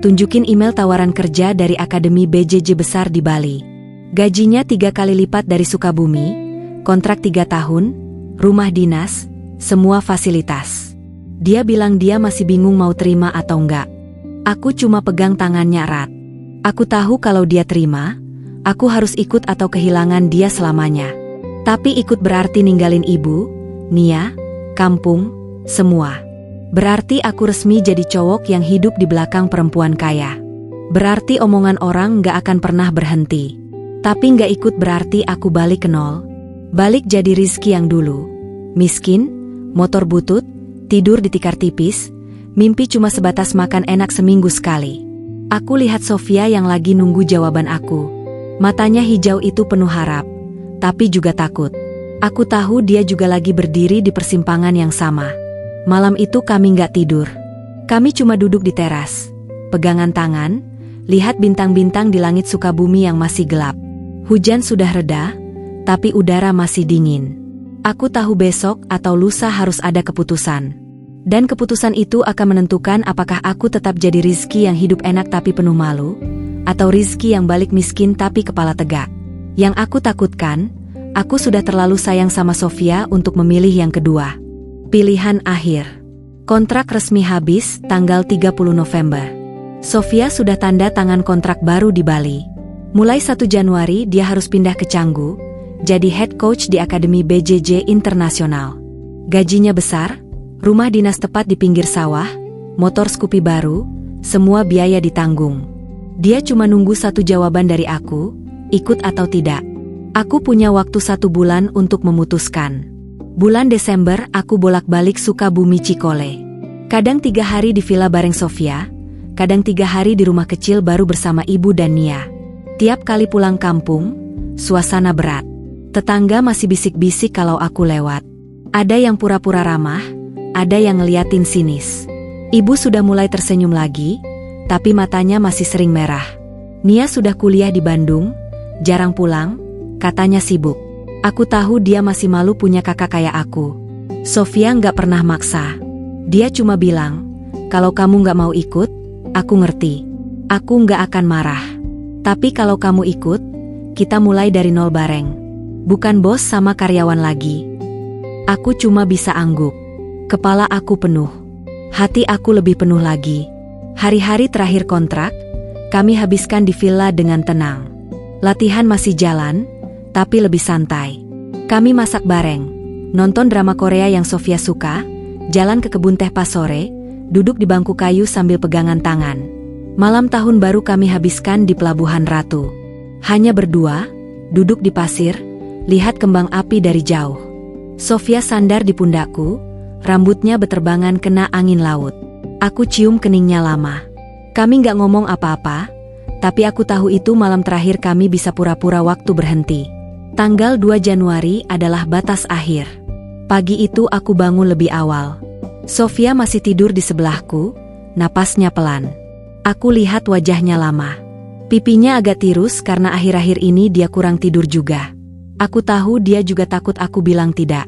[SPEAKER 1] tunjukin email tawaran kerja dari Akademi BJJ besar di Bali. Gajinya 3 kali lipat dari Sukabumi, kontrak 3 tahun, rumah dinas, semua fasilitas. Dia bilang dia masih bingung mau terima atau enggak. Aku cuma pegang tangannya erat. Aku tahu kalau dia terima, aku harus ikut atau kehilangan dia selamanya. Tapi ikut berarti ninggalin ibu, Nia, kampung, semua. Berarti aku resmi jadi cowok yang hidup di belakang perempuan kaya. Berarti omongan orang gak akan pernah berhenti. Tapi gak ikut berarti aku balik ke nol. Balik jadi Rizky yang dulu. Miskin, motor butut, tidur di tikar tipis, mimpi cuma sebatas makan enak seminggu sekali. Aku lihat Sofia yang lagi nunggu jawaban aku. Matanya hijau itu penuh harap, tapi juga takut. Aku tahu dia juga lagi berdiri di persimpangan yang sama. Malam itu kami gak tidur. Kami cuma duduk di teras, pegangan tangan, lihat bintang-bintang di langit Sukabumi yang masih gelap. Hujan sudah reda, tapi udara masih dingin. Aku tahu besok atau lusa harus ada keputusan. Dan keputusan itu akan menentukan apakah aku tetap jadi Rizky yang hidup enak tapi penuh malu, atau Rizky yang balik miskin tapi kepala tegak. Yang aku takutkan, aku sudah terlalu sayang sama Sofia untuk memilih yang kedua. Pilihan akhir. Kontrak resmi habis tanggal 30 November. Sofia sudah tanda tangan kontrak baru di Bali. Mulai 1 Januari dia harus pindah ke Canggu, jadi head coach di Akademi BJJ Internasional. Gajinya besar, rumah dinas tepat di pinggir sawah, motor Scoopy baru, semua biaya ditanggung. Dia cuma nunggu satu jawaban dari aku, ikut atau tidak. Aku punya waktu 1 bulan untuk memutuskan. Bulan Desember aku bolak-balik Sukabumi Cikole. Kadang 3 hari di Villa bareng Sofia, kadang 3 hari di rumah kecil baru bersama ibu dan Nia. Tiap kali pulang kampung, suasana berat. Tetangga masih bisik-bisik kalau aku lewat. Ada yang pura-pura ramah, ada yang ngeliatin sinis. Ibu sudah mulai tersenyum lagi, tapi matanya masih sering merah. Nia sudah kuliah di Bandung, jarang pulang, katanya sibuk. Aku tahu dia masih malu punya kakak kayak aku. Sofia nggak pernah maksa. Dia cuma bilang, kalau kamu nggak mau ikut, aku ngerti. Aku nggak akan marah. Tapi kalau kamu ikut, kita mulai dari nol bareng. Bukan bos sama karyawan lagi. Aku cuma bisa angguk. Kepala aku penuh. Hati aku lebih penuh lagi. Hari-hari terakhir kontrak, kami habiskan di villa dengan tenang. Latihan masih jalan, tapi lebih santai. Kami masak bareng, nonton drama Korea yang Sofia suka, jalan ke kebun teh pas sore, duduk di bangku kayu sambil pegangan tangan. Malam tahun baru kami habiskan di Pelabuhan Ratu. Hanya berdua, duduk di pasir, lihat kembang api dari jauh. Sofia sandar di pundakku, rambutnya beterbangan kena angin laut. Aku cium keningnya lama. Kami nggak ngomong apa-apa, tapi aku tahu itu malam terakhir kami bisa pura-pura waktu berhenti. Tanggal 2 Januari adalah batas akhir. Pagi itu aku bangun lebih awal. Sofia masih tidur di sebelahku, napasnya pelan. Aku lihat wajahnya lama. Pipinya agak tirus karena akhir-akhir ini dia kurang tidur juga. Aku tahu dia juga takut aku bilang tidak.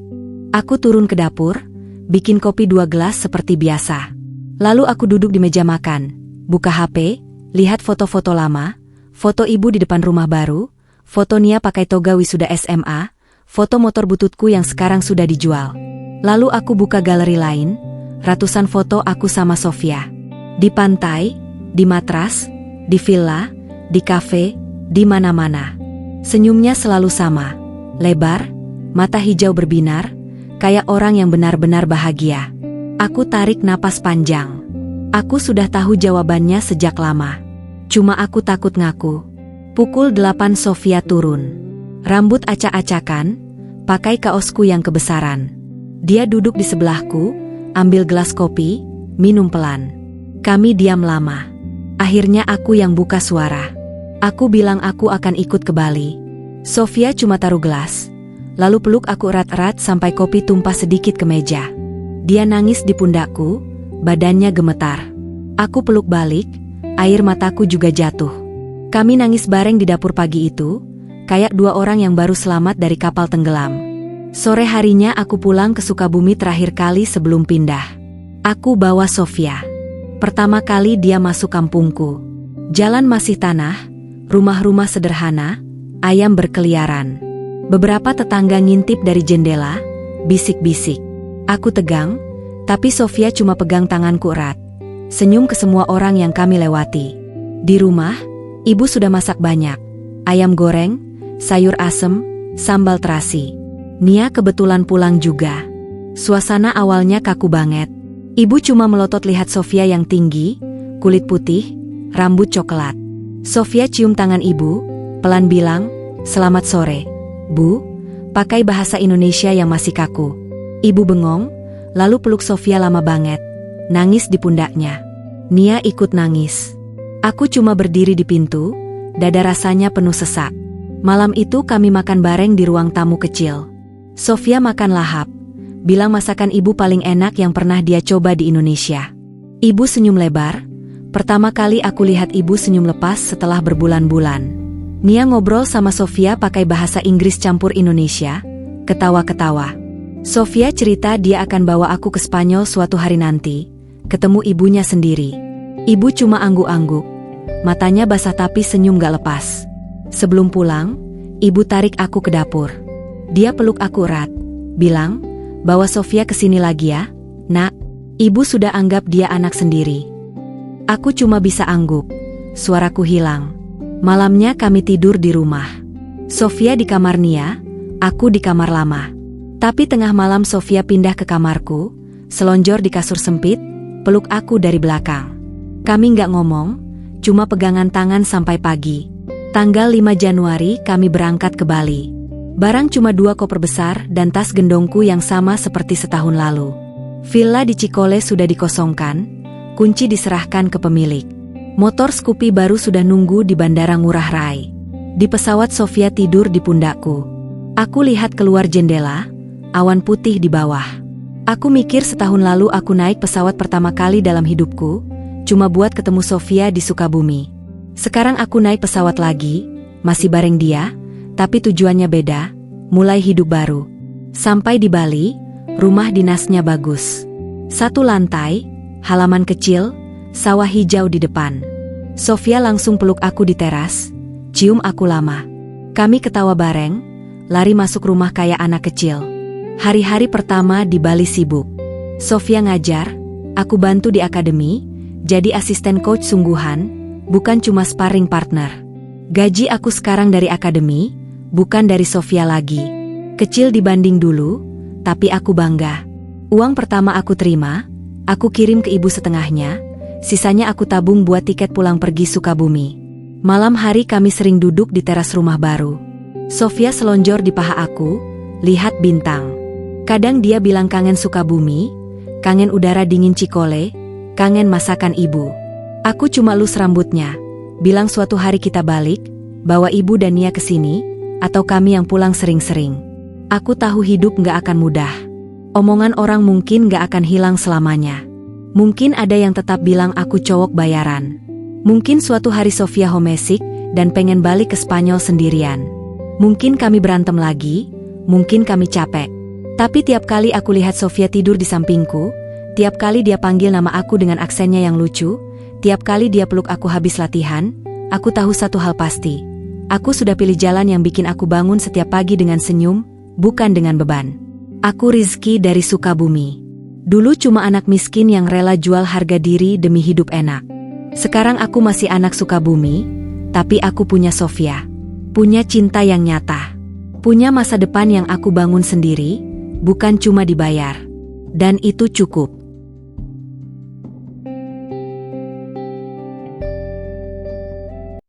[SPEAKER 1] Aku turun ke dapur, bikin kopi 2 gelas seperti biasa. Lalu aku duduk di meja makan, buka HP, lihat foto-foto lama, foto ibu di depan rumah baru, foto Nia pakai toga wisuda SMA, foto motor bututku yang sekarang sudah dijual. Lalu aku buka galeri lain, ratusan foto aku sama Sofia. Di pantai, di matras, di villa, di kafe, di mana-mana. Senyumnya selalu sama, lebar, mata hijau berbinar, kayak orang yang benar-benar bahagia. Aku tarik napas panjang. Aku sudah tahu jawabannya sejak lama. Cuma aku takut ngaku. Pukul 8 Sofia turun. Rambut acak-acakan, pakai kaosku yang kebesaran. Dia duduk di sebelahku, ambil gelas kopi, minum pelan. Kami diam lama. Akhirnya aku yang buka suara. Aku bilang aku akan ikut ke Bali. Sofia cuma taruh gelas, lalu peluk aku erat-erat sampai kopi tumpah sedikit ke meja. Dia nangis di pundakku, badannya gemetar. Aku peluk balik, air mataku juga jatuh. Kami nangis bareng di dapur pagi itu, kayak 2 orang yang baru selamat dari kapal tenggelam. Sore harinya aku pulang ke Sukabumi terakhir kali sebelum pindah. Aku bawa Sofia. Pertama kali dia masuk kampungku. Jalan masih tanah, rumah-rumah sederhana, ayam berkeliaran. Beberapa tetangga ngintip dari jendela, bisik-bisik. Aku tegang, tapi Sofia cuma pegang tanganku erat. Senyum ke semua orang yang kami lewati. Di rumah, ibu sudah masak banyak. Ayam goreng, sayur asem, sambal terasi. Nia kebetulan pulang juga. Suasana awalnya kaku banget. Ibu cuma melotot lihat Sofia yang tinggi, kulit putih, rambut coklat. Sofia cium tangan ibu, pelan bilang, "Selamat sore, Bu," pakai bahasa Indonesia yang masih kaku. Ibu bengong, lalu peluk Sofia lama banget, nangis di pundaknya. Nia ikut nangis. Aku cuma berdiri di pintu, dada rasanya penuh sesak. Malam itu kami makan bareng di ruang tamu kecil. Sofia makan lahap, bilang masakan ibu paling enak yang pernah dia coba di Indonesia. Ibu senyum lebar, pertama kali aku lihat ibu senyum lepas setelah berbulan-bulan. Nia ngobrol sama Sofia pakai bahasa Inggris campur Indonesia, ketawa-ketawa. Sofia cerita dia akan bawa aku ke Spanyol suatu hari nanti, ketemu ibunya sendiri. Ibu cuma angguk-angguk, matanya basah tapi senyum gak lepas. Sebelum pulang, ibu tarik aku ke dapur. Dia peluk aku erat, bilang, bawa Sofia kesini lagi ya, nak. Ibu sudah anggap dia anak sendiri. Aku cuma bisa angguk, suaraku hilang. Malamnya kami tidur di rumah. Sofia di kamar Nia, aku di kamar lama. Tapi tengah malam Sofia pindah ke kamarku, selonjor di kasur sempit, peluk aku dari belakang. Kami nggak ngomong, cuma pegangan tangan sampai pagi. Tanggal 5 Januari kami berangkat ke Bali. Barang cuma 2 koper besar dan tas gendongku yang sama seperti setahun lalu. Villa di Cikole sudah dikosongkan, kunci diserahkan ke pemilik. Motor Scoopy baru sudah nunggu di Bandara Ngurah Rai. Di pesawat Sofia tidur di pundakku. Aku lihat keluar jendela, awan putih di bawah. Aku mikir setahun lalu aku naik pesawat pertama kali dalam hidupku, cuma buat ketemu Sofia di Sukabumi. Sekarang aku naik pesawat lagi, masih bareng dia, tapi tujuannya beda, mulai hidup baru. Sampai di Bali, rumah dinasnya bagus. 1 lantai, halaman kecil, sawah hijau di depan. Sofia langsung peluk aku di teras, cium aku lama. Kami ketawa bareng, lari masuk rumah kayak anak kecil. Hari-hari pertama di Bali sibuk. Sofia ngajar, aku bantu di akademi, jadi asisten coach sungguhan, bukan cuma sparring partner. Gaji aku sekarang dari akademi, bukan dari Sofia lagi. Kecil dibanding dulu, tapi aku bangga. Uang pertama aku terima, aku kirim ke ibu setengahnya, sisanya aku tabung buat tiket pulang pergi Sukabumi. Malam hari kami sering duduk di teras rumah baru. Sofia selonjor di paha aku, lihat bintang. Kadang dia bilang kangen Sukabumi, kangen udara dingin Cikole, kangen masakan ibu. Aku cuma lus rambutnya, bilang suatu hari kita balik, bawa ibu dan Nia ke sini, atau kami yang pulang sering-sering. Aku tahu hidup gak akan mudah. Omongan orang mungkin gak akan hilang selamanya. Mungkin ada yang tetap bilang aku cowok bayaran. Mungkin suatu hari Sofia homesick dan pengen balik ke Spanyol sendirian. Mungkin kami berantem lagi, mungkin kami capek. Tapi tiap kali aku lihat Sofia tidur di sampingku, tiap kali dia panggil nama aku dengan aksennya yang lucu, tiap kali dia peluk aku habis latihan, aku tahu satu hal pasti. Aku sudah pilih jalan yang bikin aku bangun setiap pagi dengan senyum, bukan dengan beban. Aku Rizky dari Sukabumi. Dulu cuma anak miskin yang rela jual harga diri demi hidup enak. Sekarang aku masih anak Sukabumi, tapi aku punya Sofia. Punya cinta yang nyata. Punya masa depan yang aku bangun sendiri, bukan cuma dibayar. Dan itu cukup.